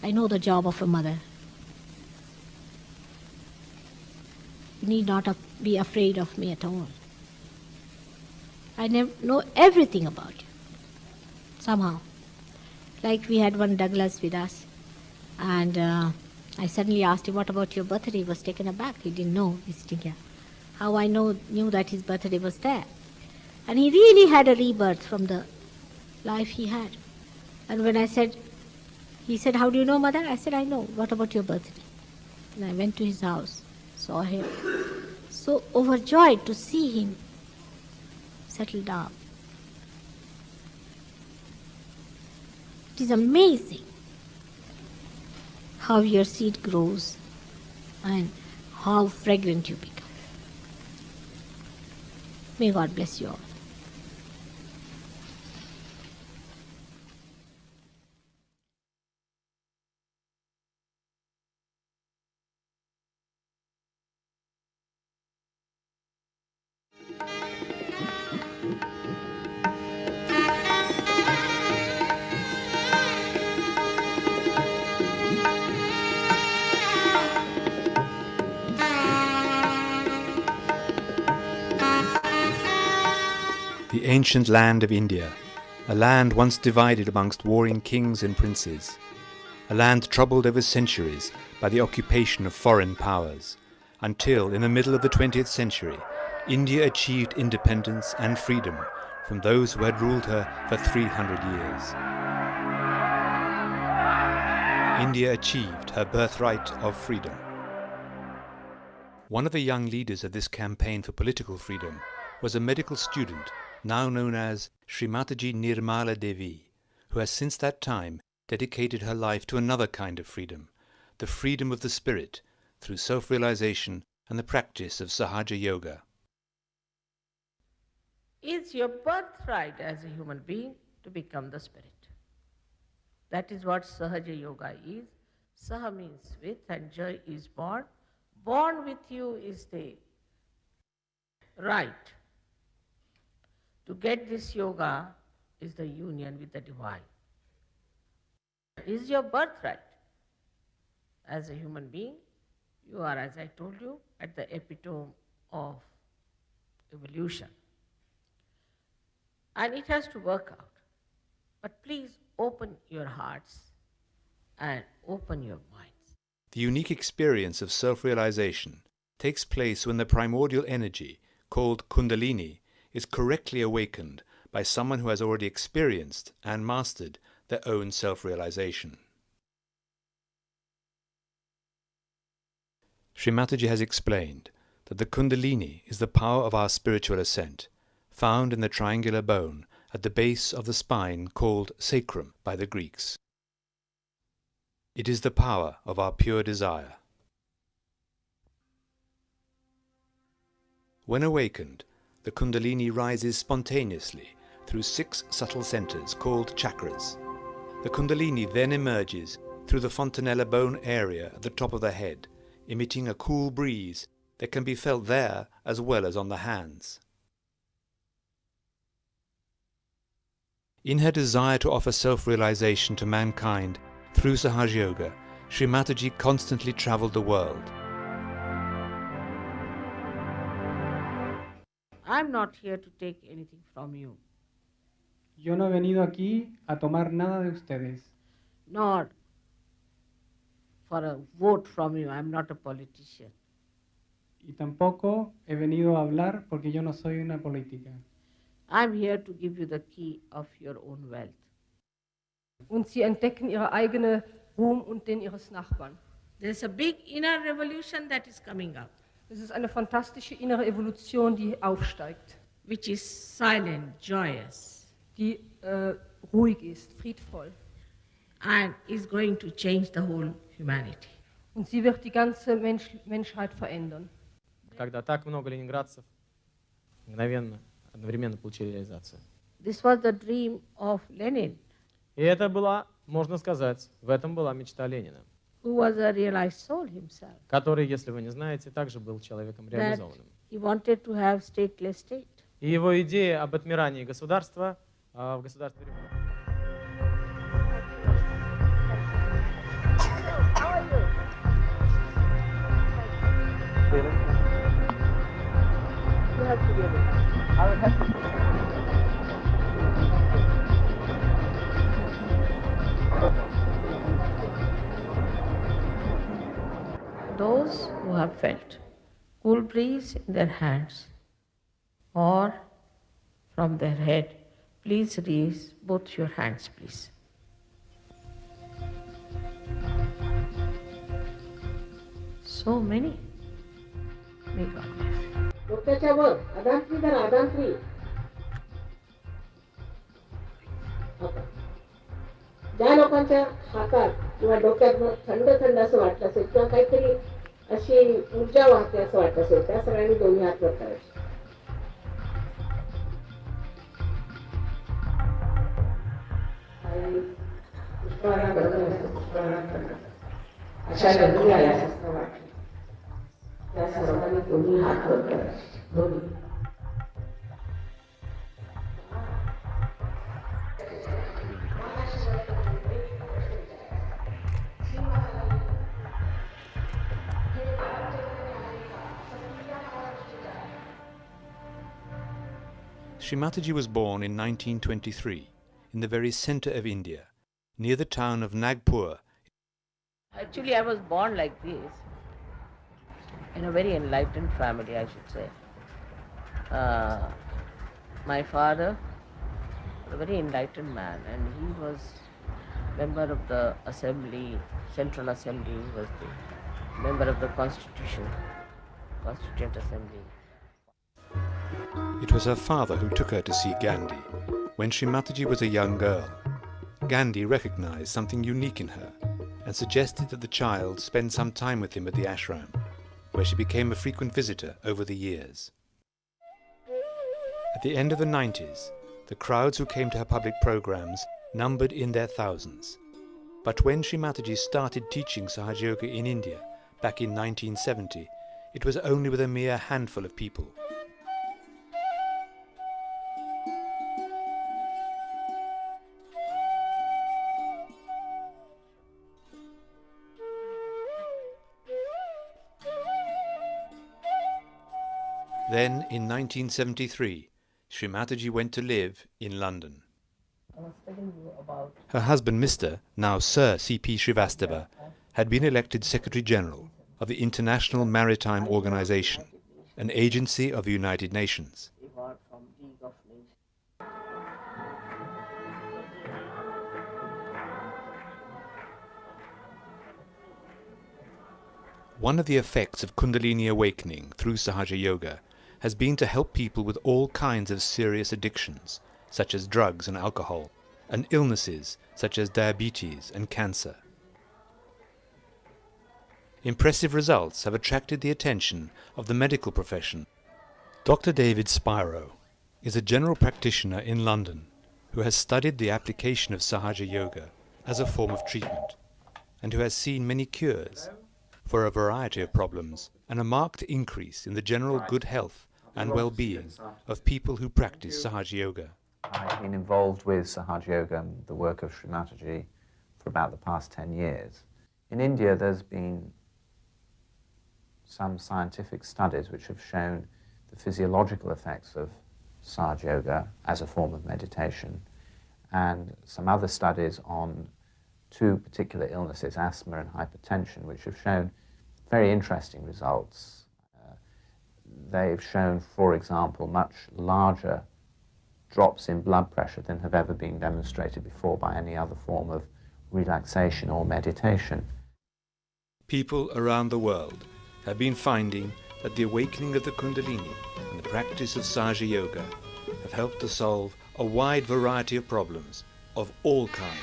I know the job of a mother. You need not be afraid of me at all. I know everything about you, somehow. Like we had one Douglas with us, and I suddenly asked him, what about your birthday? He was taken aback. He didn't know visiting here. How I knew that his birthday was there. And he really had a rebirth from the life he had. And when I said, he said, how do you know, Mother? I said, I know. What about your birthday? And I went to his house, saw him. So overjoyed to see him settle down. It is amazing how your seed grows and how fragrant you become. May God bless you all. The ancient land of India, a land once divided amongst warring kings and princes, a land troubled over centuries by the occupation of foreign powers, until in the middle of the 20th century, India achieved independence and freedom from those who had ruled her for 300 years. India achieved her birthright of freedom. One of the young leaders of this campaign for political freedom was a medical student now known as Shri Mataji Nirmala Devi, who has since that time dedicated her life to another kind of freedom, the freedom of the spirit, through self-realization and the practice of Sahaja Yoga. It's your birthright as a human being to become the spirit. That is what Sahaja Yoga is. Saha means with and Jai is born. Born with you is the right. To get this yoga is the union with the divine. It is your birthright. As a human being, you are, as I told you, at the epitome of evolution. And it has to work out. But please open your hearts and open your minds. The unique experience of self-realization takes place when the primordial energy, called Kundalini, is correctly awakened by someone who has already experienced and mastered their own self-realization. Shri Mataji has explained that the Kundalini is the power of our spiritual ascent, found in the triangular bone at the base of the spine called sacrum by the Greeks. It is the power of our pure desire. When awakened, the Kundalini rises spontaneously through 6 subtle centers called chakras. The Kundalini then emerges through the fontanella bone area at the top of the head, emitting a cool breeze that can be felt there as well as on the hands. In her desire to offer self-realization to mankind through Sahaja Yoga, Shri Mataji constantly travelled the world. I'm not here to take anything from you, Yo no he venido aquí a tomar nada de ustedes, nor for a vote from you. I'm not a politician. y tampoco he venido a hablar porque yo no soy una política. I'm here to give you the key of your own wealth. Und sie entdecken ihre eigene Ruhm und den ihres Nachbarn. There's a big inner revolution that is coming up, Es ist eine fantastische innere Evolution, die aufsteigt, which is silent, joyous, die ruhig ist, friedvoll. and is going to change the whole humanity. Und sie wird die ganze Menschheit verändern. Когда так много ленинградцев мгновенно, одновременно получили реализацию. This was the dream of Lenin, И это была, можно сказать, в этом была мечта Ленина, who was a realized soul himself, который, если вы не знаете, также был человеком that реализованным. he wanted to have stateless state. И его идея об отмирании государства в государстве... Those who have felt cool breeze in their hands or from their head, please raise both your hands, please. So many. May God bless. डोक्याच्या वर अदांत्री तर अदांत्री ज्या लोकांच्या हातात किंवा डोक्यात थंड थंड असं वाटलं असेल किंवा काहीतरी अशी ऊर्जा वाहते असं वाटत असेल त्या सगळ्यांनी दोन्ही हात वर करायचे. अशा गती आल्यासारखं वाटलं. त्या सर्वांनी दोन्ही हात वर करायचे. दोन्ही. Shri Mataji was born in 1923 in the very centre of India, near the town of Nagpur. Actually, I was born like this, in a very enlightened family, I should say. My father was a very enlightened man, and he was member of the assembly, Central Assembly. He was the member of the Constituent Assembly. It was her father who took her to see Gandhi when Shri Mataji was a young girl. Gandhi recognized something unique in her and suggested that the child spend some time with him at the ashram, where she became a frequent visitor over the years. At the end of the 90s, the crowds who came to her public programs numbered in their thousands. But when Shri Mataji started teaching Sahaja Yoga in India back in 1970, it was only with a mere handful of people. Then, in 1973, Shri Mataji went to live in London. I was telling you about Her husband, Mr., now Sir C.P. Srivastava, had been elected Secretary General of the International Maritime Organization, an agency of the United Nations. evolved from League of Nations. One of the effects of Kundalini awakening through Sahaja Yoga has been to help people with all kinds of serious addictions, such as drugs and alcohol, and illnesses such as diabetes and cancer. Impressive results have attracted the attention of the medical profession. Dr. David Spiro is a general practitioner in London who has studied the application of Sahaja Yoga as a form of treatment and who has seen many cures for a variety of problems and a marked increase in the general good health and well-being of people who practice Sahaja Yoga. I've been involved with Sahaja Yoga and the work of Shri Mataji for about the past 10 years. In India, there's been some scientific studies which have shown the physiological effects of Sahaja Yoga as a form of meditation, and some other studies on two particular illnesses, asthma and hypertension, which have shown very interesting results. They've shown, for example, much larger drops in blood pressure than have ever been demonstrated before by any other form of relaxation or meditation. People around the world have been finding that the awakening of the Kundalini and the practice of Sahaja Yoga have helped to solve a wide variety of problems of all kinds.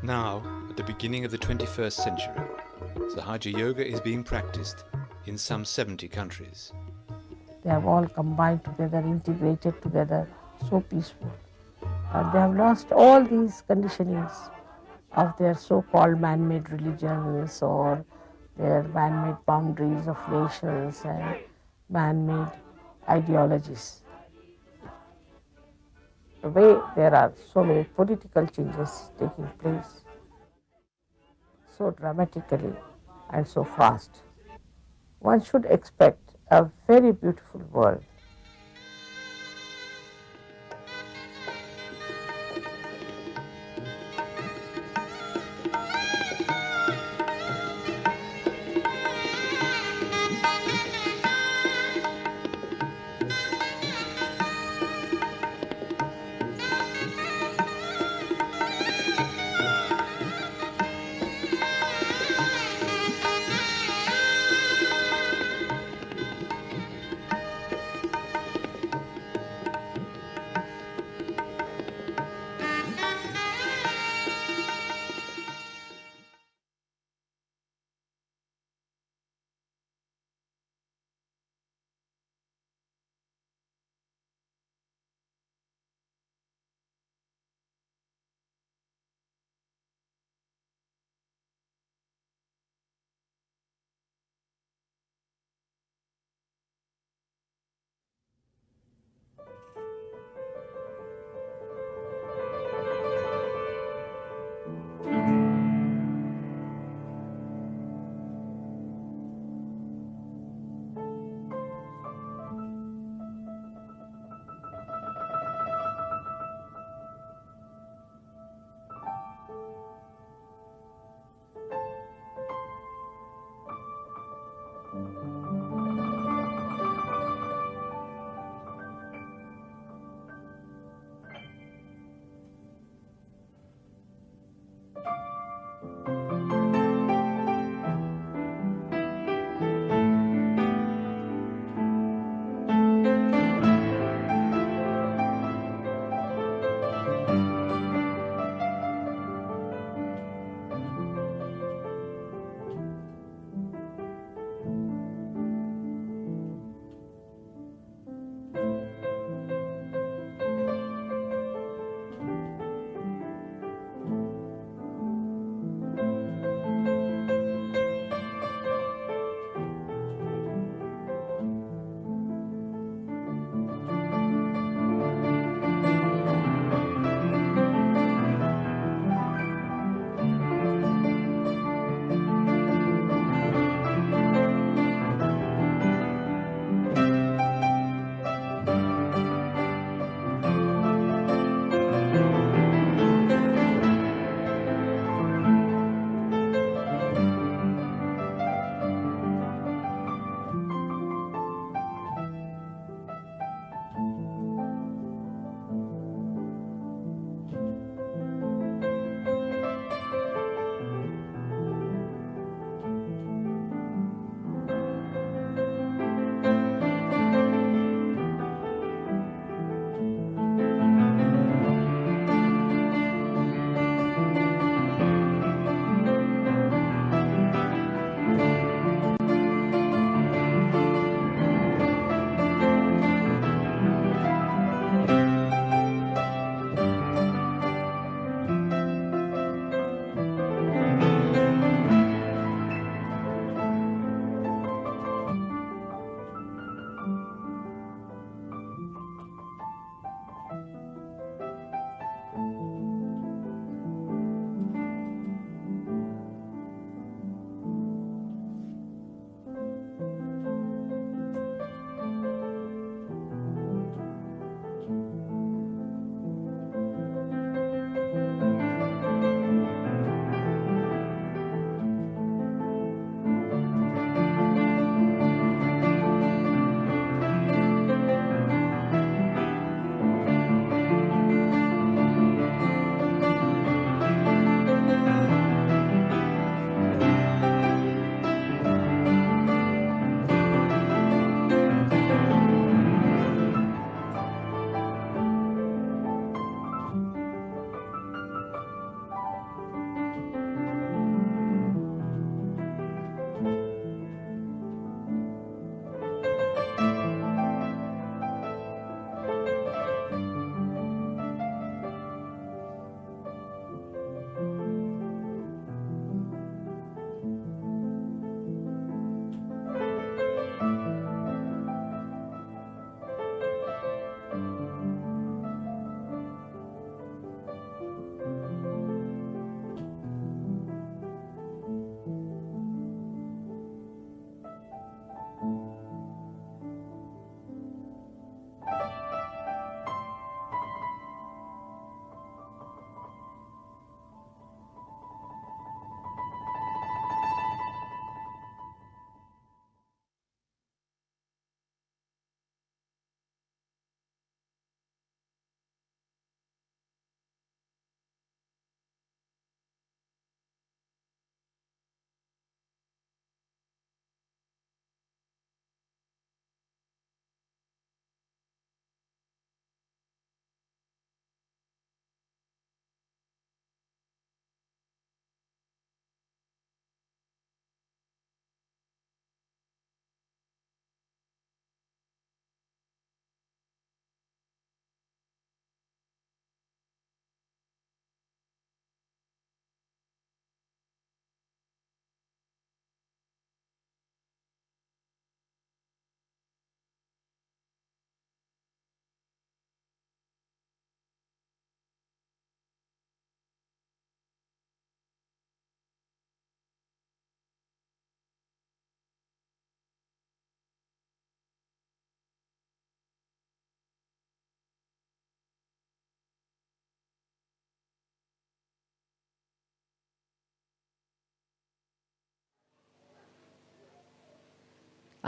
Now, at the beginning of the 21st century, Sahaja Yoga is being practiced in some 70 countries. They have all combined together, integrated together, so peaceful. They have lost all these conditionings of their so-called man-made religions or their man-made boundaries of nations and man-made ideologies. The way there are so many political changes taking place so dramatically and so fast, one should expect a very beautiful world.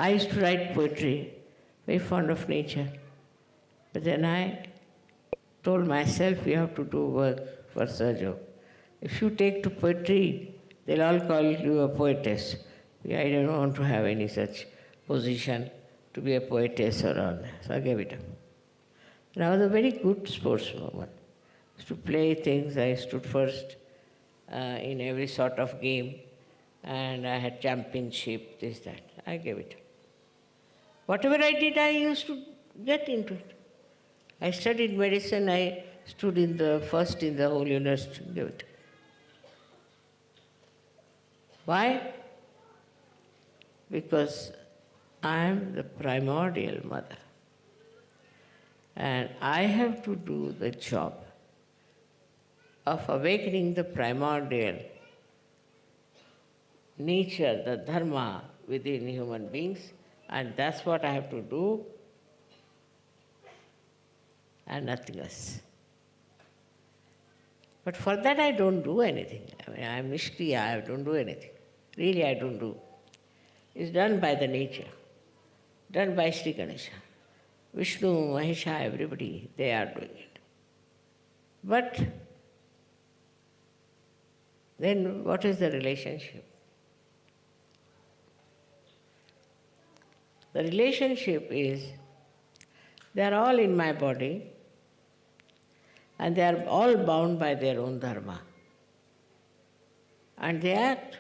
I used to write poetry, very fond of nature. But then I told myself, you have to do work for Sergio. If you take to poetry, they'll all call you a poetess. I don't want to have any such position to be a poetess or all that. So I gave it up. And I was a very good sportswoman. I used to play things. I stood first in every sort of game. And I had championship, this, that. I gave it up. Whatever I did, I used to get into it. I studied medicine. I stood in the first in the whole university. Gave it. Why? Because I am the primordial mother. And I have to do the job of awakening the primordial nature, the dharma within human beings, and that's what I have to do, and nothing else. But for that I don't do anything. I mean, I'm Nishkriya, I don't do anything. Really, I don't do. It's done by the nature, done by Sri Ganesha. Vishnu, Mahesha, everybody, they are doing it. But then what is the relationship? The relationship is, they are all in my body and they are all bound by their own dharma. And they act.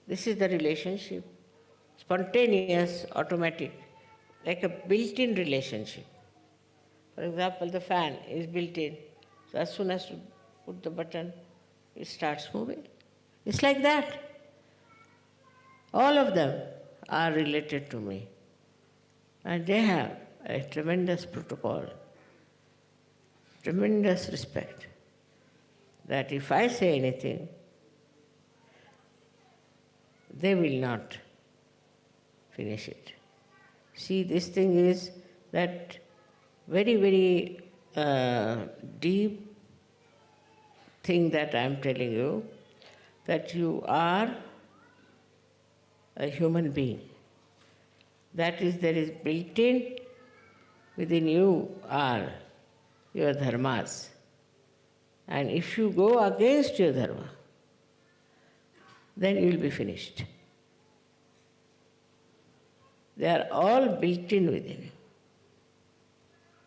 This is the relationship. Spontaneous, automatic, like a built-in relationship. For example, the fan is built in. So as soon as you put the button, it starts moving. It's like that. All of them are related to me. And they have a tremendous protocol, tremendous respect, that if I say anything, they will not finish it. See, this thing is that very, very deep thing that I am telling you, that you are a human being. That is, there is built-in within you are your dharmas. And if you go against your dharma, then you will be finished. They are all built in within you.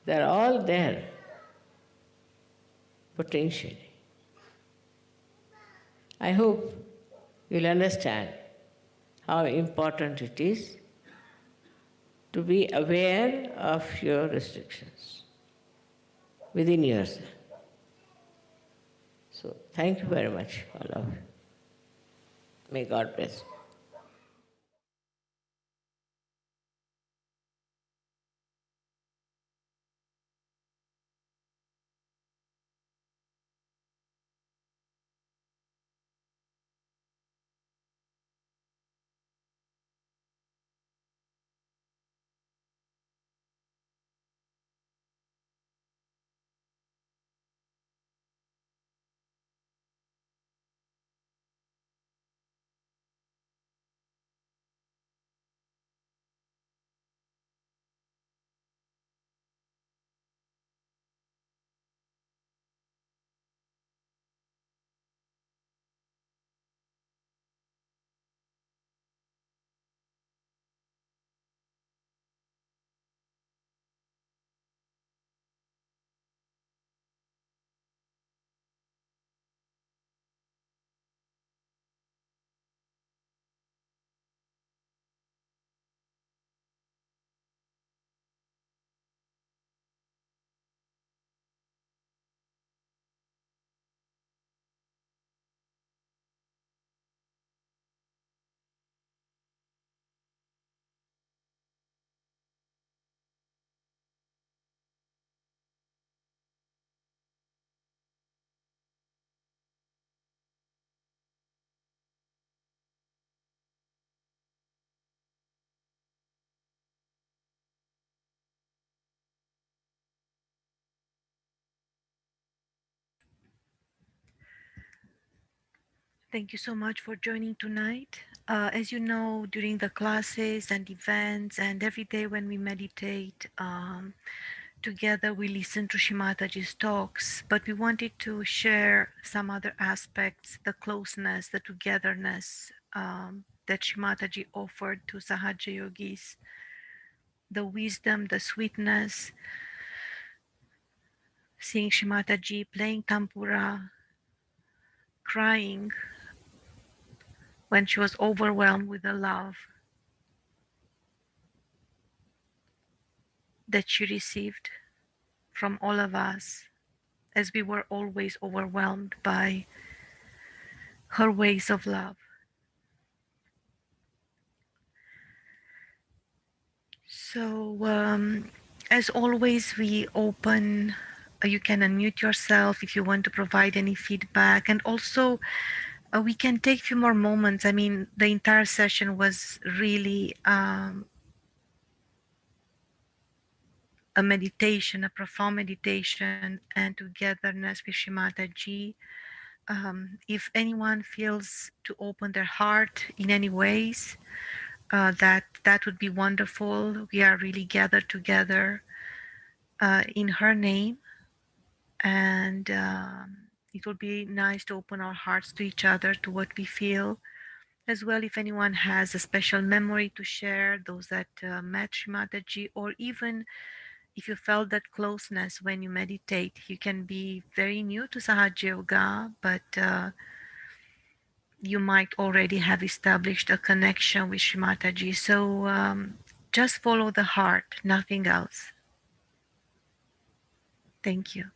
They are all there, potentially. I hope you'll understand how important it is to be aware of your restrictions within yourself. So, thank you very much, all of you. May God bless you. Thank you so much for joining tonight. As you know, during the classes and events and every day when we meditate together, we listen to Shri Mataji's talks, but we wanted to share some other aspects, the closeness, the togetherness that Shri Mataji offered to Sahaja Yogis, the wisdom, the sweetness, seeing Shri Mataji playing Tampura, crying when she was overwhelmed with the love that she received from all of us, as we were always overwhelmed by her ways of love. So, as always, we open. You can unmute yourself if you want to provide any feedback, and also we can take a few more moments. I mean, the entire session was really a meditation, a profound meditation, and togetherness with Shri Mataji. If anyone feels to open their heart in any ways, that would be wonderful. We are really gathered together in her name, and it would be nice to open our hearts to each other, to what we feel. As well, if anyone has a special memory to share, those that met Shri Mataji, or even if you felt that closeness when you meditate. You can be very new to Sahaja Yoga, but you might already have established a connection with Shri Mataji. So just follow the heart, nothing else. Thank you.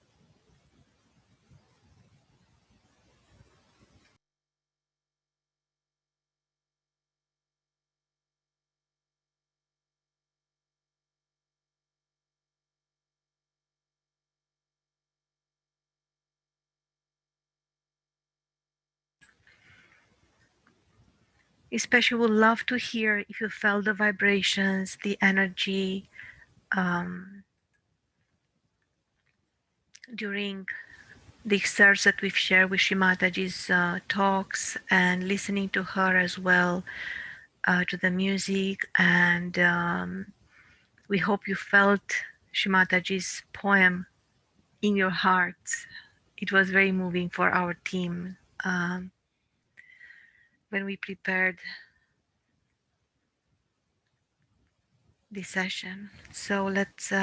Especially would love to hear if you felt the vibrations, the energy during the excerpts that we've shared with Shri Mataji's talks, and listening to her as well, to the music. And we hope you felt Shri Mataji's poem in your hearts. It was very moving for our team when we prepared this session. So let's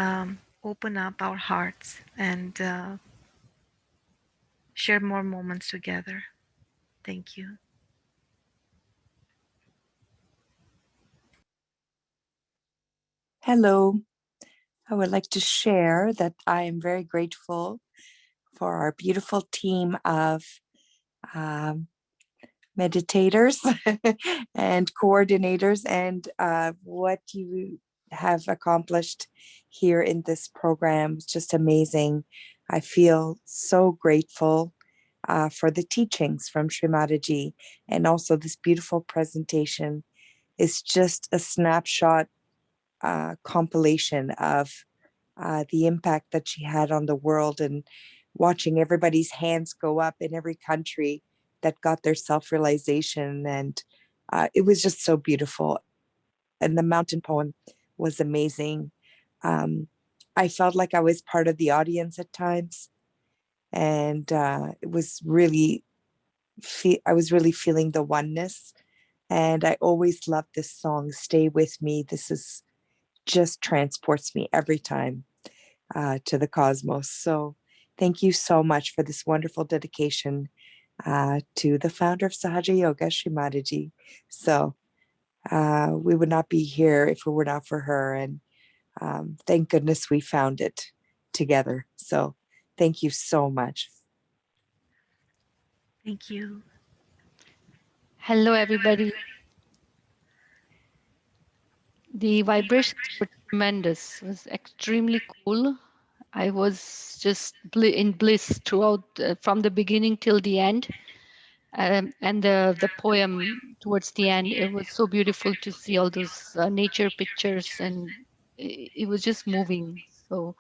open up our hearts and share more moments together. Thank you. Hello. I would like to share that I am very grateful for our beautiful team of um, meditators and coordinators, and what you have accomplished here in this program is just amazing. I feel so grateful for the teachings from Shri Mataji, and also this beautiful presentation is just a snapshot compilation of the impact that she had on the world, and watching everybody's hands go up in every country that got their self-realization. And it was just so beautiful. And the mountain poem was amazing. I felt like I was part of the audience at times. And it was really, I was really feeling the oneness. And I always loved this song, Stay With Me. This is just transports me every time to the cosmos. So thank you so much for this wonderful dedication to the founder of Sahaja Yoga, Shri Mataji. So we would not be here if it were not for her. And thank goodness we found it together. So thank you so much. Thank you. Hello, everybody. The vibrations were tremendous. It was extremely cool. I was just in bliss throughout, from the beginning till the end. And the poem towards the end, it was so beautiful to see all those nature pictures, and it was just moving. So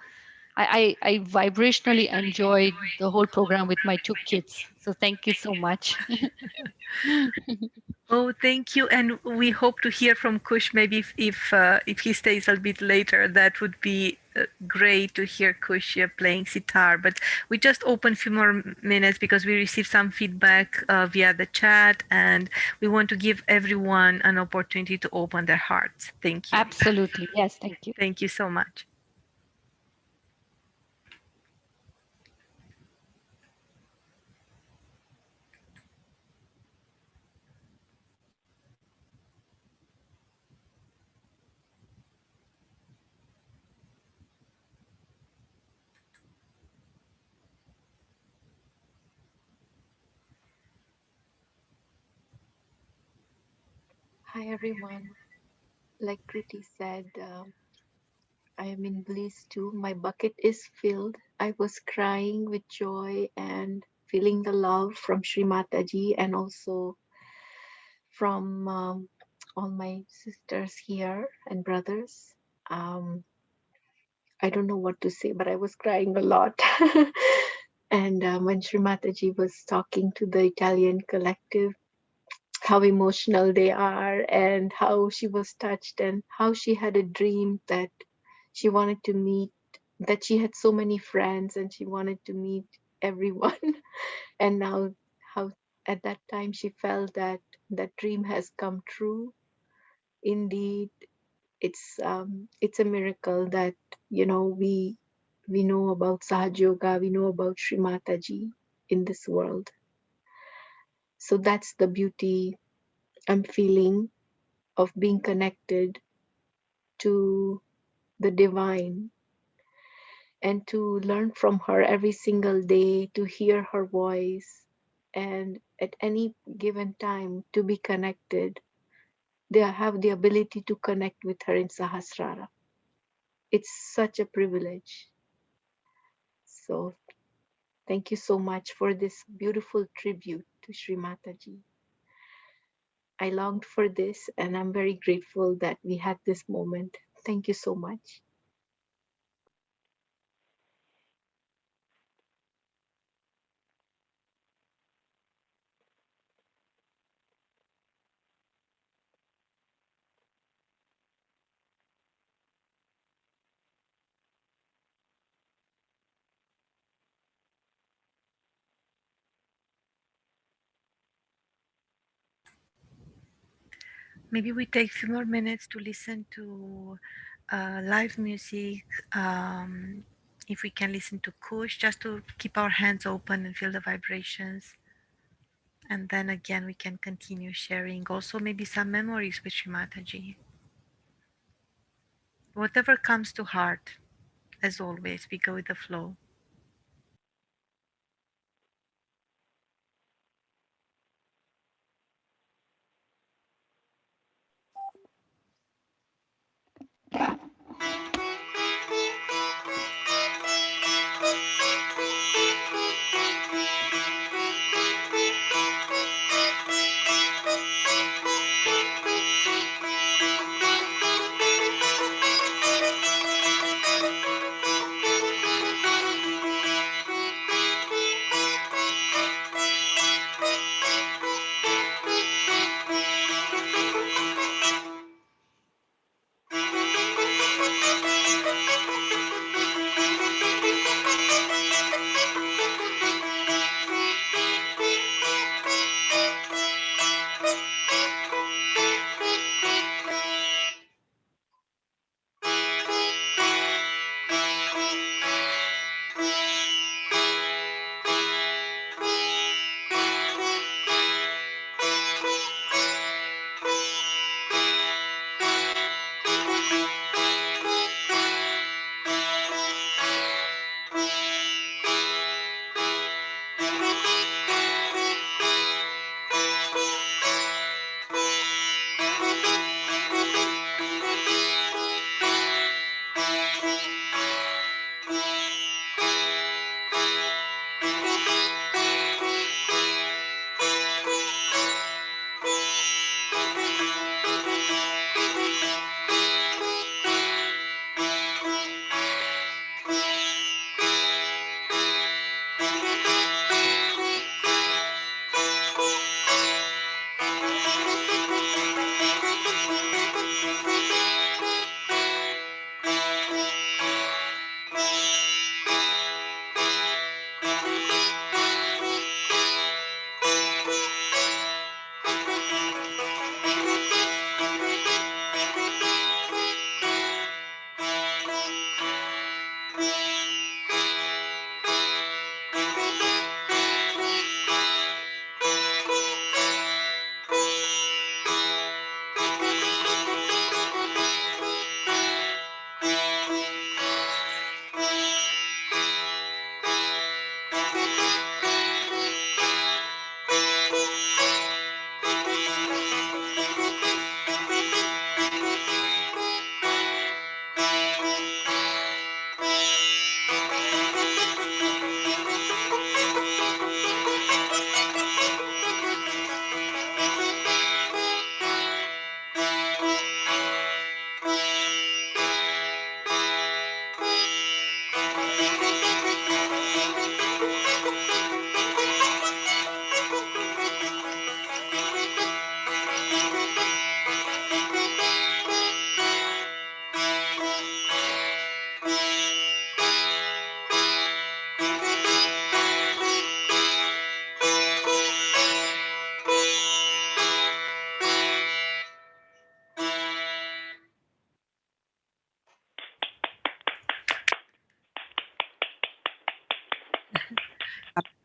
I vibrationally enjoyed the whole program with my two kids. So thank you so much. Oh, thank you, and we hope to hear from Kush. Maybe if he stays a bit later, that would be great to hear Kush playing sitar. But we just open a few more minutes because we received some feedback via the chat, and we want to give everyone an opportunity to open their hearts. Thank you. Absolutely, yes, thank you. Thank you so much. Hi everyone. Like Kriti said, I am in bliss too. My bucket is filled. I was crying with joy and feeling the love from Shri Mataji and also from all my sisters here and brothers. Um, I don't know what to say, but I was crying a lot. And when Shri Mataji was talking to the Italian collective, how emotional they are and how she was touched and how she had a dream that she wanted to meet, that she had so many friends and she wanted to meet everyone. And now how at that time she felt that that dream has come true. Indeed, it's a miracle that we know about Sahaj Yoga, we know about Sri Mataji in this world. So that's the beauty I'm feeling of being connected to the divine and to learn from her every single day, to hear her voice, and at any given time to be connected. They have the ability to connect with her in Sahasrara. It's such a privilege. So thank you so much for this beautiful tribute to Sri Mataji. I longed for this and I'm very grateful that we had this moment. Thank you so much. Maybe we take a few more minutes to listen to live music. If we can listen to Kush, just to keep our hands open and feel the vibrations. And then again, we can continue sharing also maybe some memories with Shri Mataji. Whatever comes to heart, as always, we go with the flow.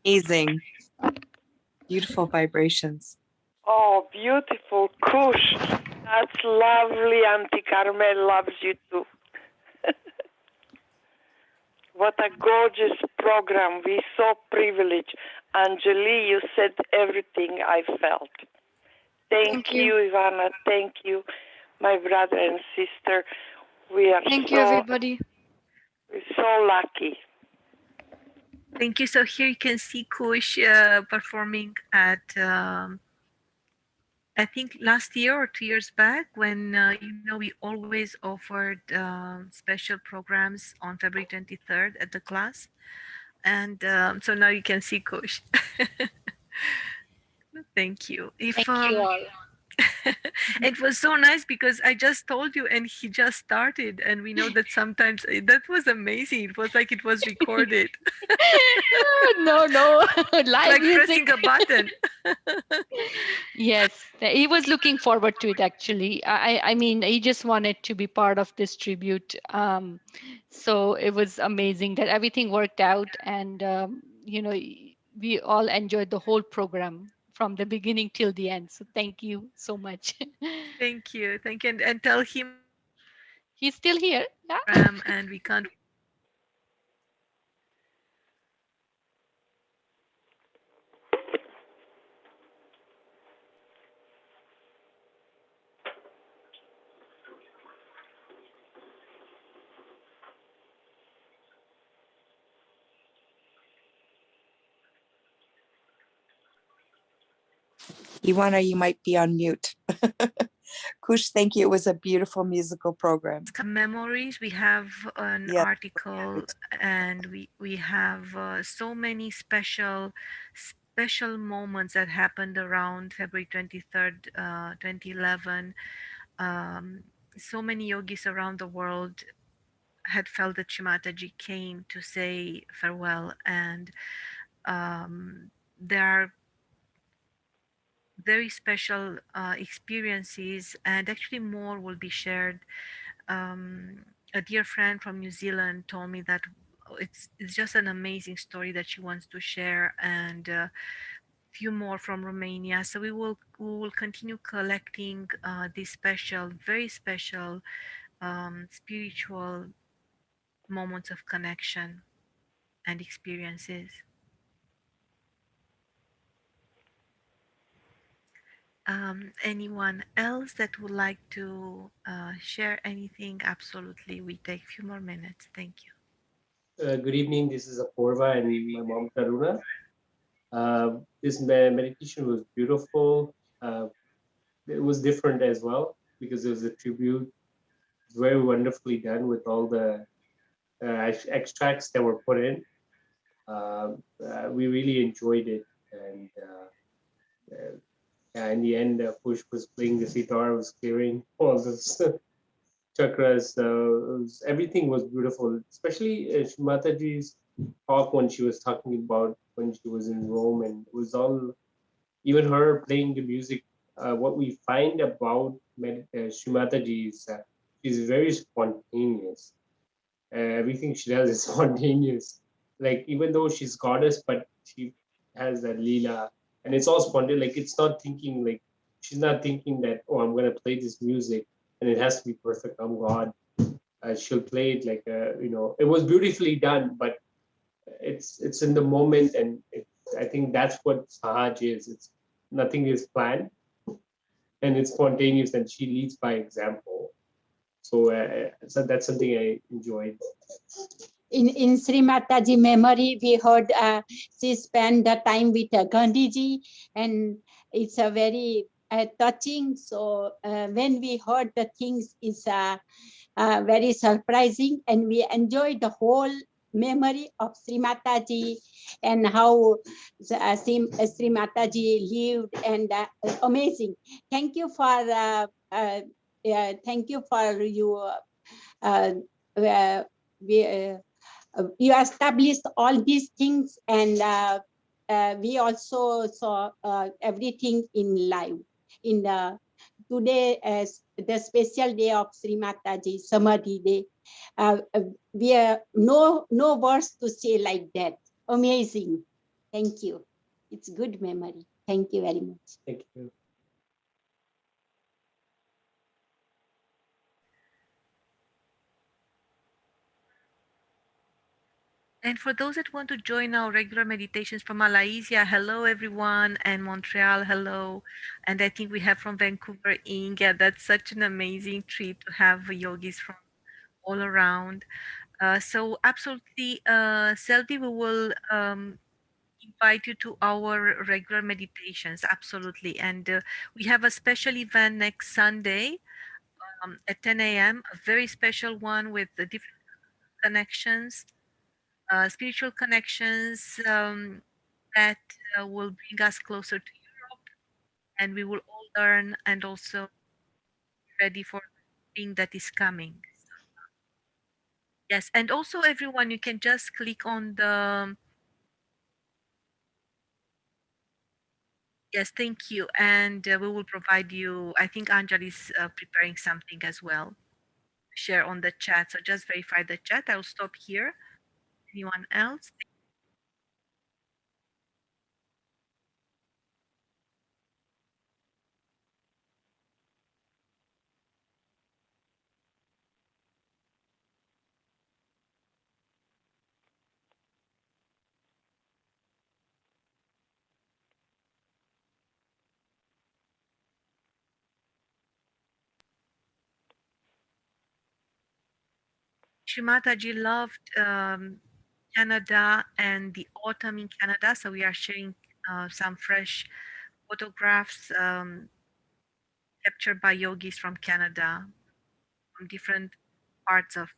Amazing. Beautiful vibrations. Oh, beautiful. Kush. That's lovely. Auntie Carmel loves you too. What a gorgeous program. We're so privileged. Anjali, you said everything I felt. Thank you, Ivana. Thank you, my brother and sister. We are Thank you, everybody. We're so lucky. Thank you. So here you can see Kush performing at, I think last year or 2 years back, when we always offered special programs on February 23rd at the class, and so now you can see Kush. Thank you. Thank you all. It was so nice because I just told you and he just started, and we know that sometimes that was amazing. It was like it was recorded. No, live like music. pressing a button. Yes, he was looking forward to it actually. I mean, he just wanted to be part of this tribute. So it was amazing that everything worked out, and we all enjoyed the whole program from the beginning till the end. So thank you so much. Thank you. And tell him he's still here. Yeah. And we can't. Ivana, you might be on mute. Kush, thank you. It was a beautiful musical program. Memories. We have an article, and we have so many special moments that happened around February 23rd, 2011. So many yogis around the world had felt that Shri Mataji came to say farewell, and there are very special experiences, and actually more will be shared. A dear friend from New Zealand told me that it's just an amazing story that she wants to share, and few more from Romania. So we will continue collecting these special, very special spiritual moments of connection and experiences. Anyone else that would like to share anything? Absolutely. We take a few more minutes. Thank you. Good evening. This is Apurva and my mom Karuna. This meditation was beautiful. It was different as well because it was a tribute. It's very wonderfully done with all the extracts that were put in. We really enjoyed it, and in the end, Push was playing the sitar, was clearing all this chakras. Everything was beautiful, especially Shri Mataji's talk when she was talking about when she was in Rome, and it was all, even her playing the music. What we find about Shri Mataji is that she's very spontaneous. Everything she does is spontaneous. Like, even though she's goddess, but she has a lila, and it's all spontaneous. Like, it's not thinking, like, she's not thinking that, oh, I'm going to play this music and it has to be perfect. I'm God. She'll play it like it was beautifully done, but it's in the moment, and I think that's what Sahaj is. It's nothing is planned, and it's spontaneous, and she leads by example. So that's something I enjoyed. In Shri Mataji memory, we heard she spent the time with Gandhi ji, and it's a very touching. So when we heard the things, it's very surprising, and we enjoyed the whole memory of Shri Mataji and how Shri Mataji lived, and amazing. Thank you for you established all these things, and we also saw everything in live in the today as the special day of Shri Mataji Samadhi Day. We have no words to say like that. Amazing. Thank you. It's good memory. Thank you very much. Thank you. And for those that want to join our regular meditations from Malaysia, hello everyone, and Montreal, hello. And I think we have from Vancouver, India. That's such an amazing treat to have yogis from all around. So absolutely, Selvi, we will invite you to our regular meditations, absolutely. And we have a special event next Sunday at 10 a.m., a very special one with the different connections, spiritual connections that will bring us closer to Europe, and we will all learn and also be ready for the thing that is coming. Yes, and also everyone, you can just click on the. Yes, thank you. And we will provide you, I think Anjali is preparing something as well to share on the chat. So just verify the chat. I'll stop here. Anyone else? Shri Mataji loved Canada and the autumn in Canada. So we are sharing some fresh photographs captured by yogis from Canada, from different parts of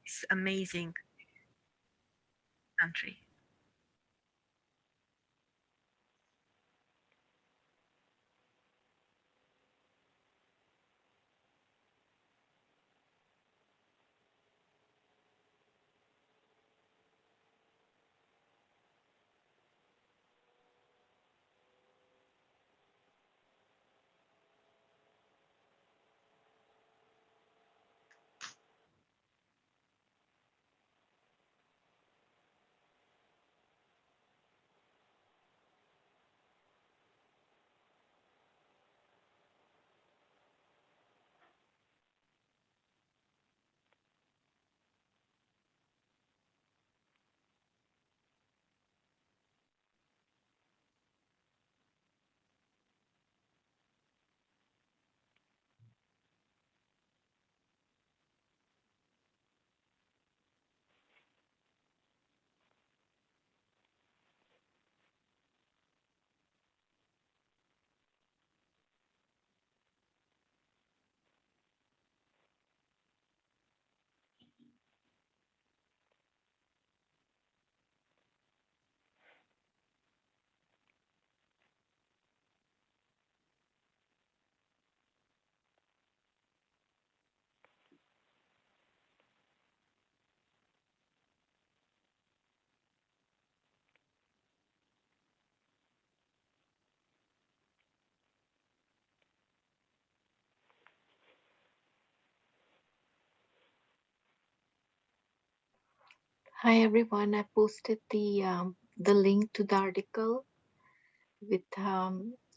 this amazing country. Hi everyone, I posted the link to the article with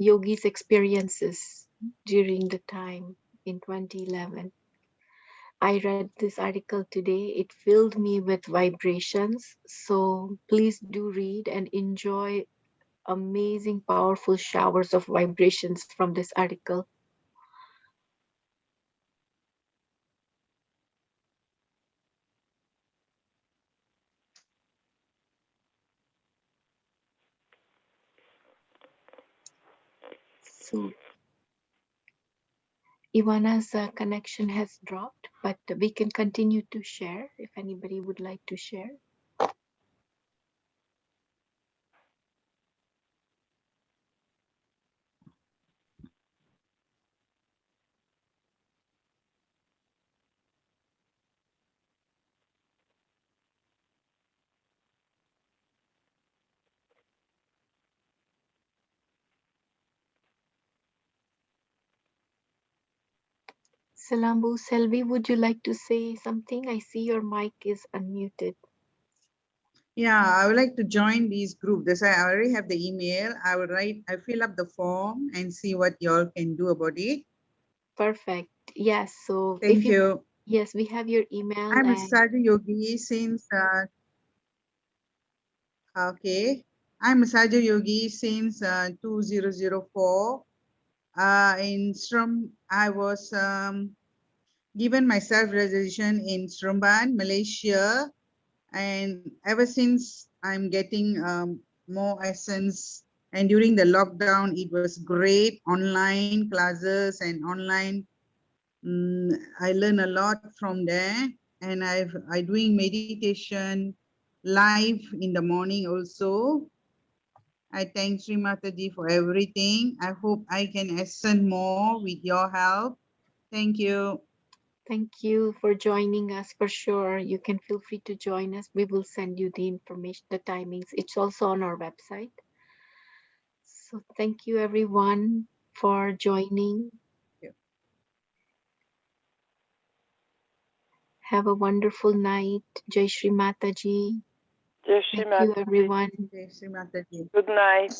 Yogi's experiences during the time in 2011. I read this article today. It filled me with vibrations. So please do read and enjoy amazing, powerful showers of vibrations from this article. So Ivana's connection has dropped, but we can continue to share if anybody would like to share. Salambu Selvi, would you like to say something? I see your mic is unmuted. Yeah, I would like to join these groups. That's why I already have the email. I fill up the form and see what y'all can do about it. Perfect. Yes. So if Thank you, you. yes, we have your email I'm a and Saja Yogi since, okay. I'm a Saja Yogi since 2004. In Strum, I was given my self-realization in Strumban, Malaysia. And ever since I'm getting more essence, and during the lockdown, it was great online classes and online. I learn a lot from there, and I doing meditation live in the morning also. I thank Shri Mataji for everything. I hope I can ascend more with your help. Thank you. thank you for joining us for sure. You can feel free to join us. We will send you the information, the timings. It's also on our website. So thank you everyone for joining. Have a wonderful night. Jai Shri Mataji. Jai Shri Thank you Mataji. everyone. Jai Shri Mataji. Good night.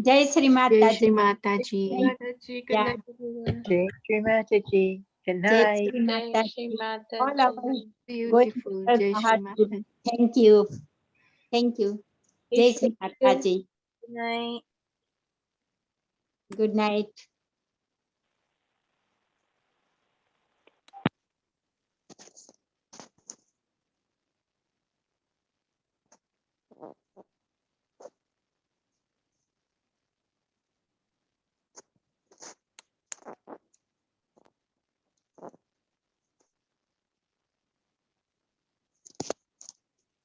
Jai Shri Jai Shri Mataji. Mataji. Mataji, good Yeah. night, everyone. Jai Shri Mataji. Good Jai night. Shri Jai Shri Mataji. All our Mataji. Beautiful. good Jai Shri Mataji. Thank you. Thank you. Jai Shri Thank you. Mataji. Good night. Good night.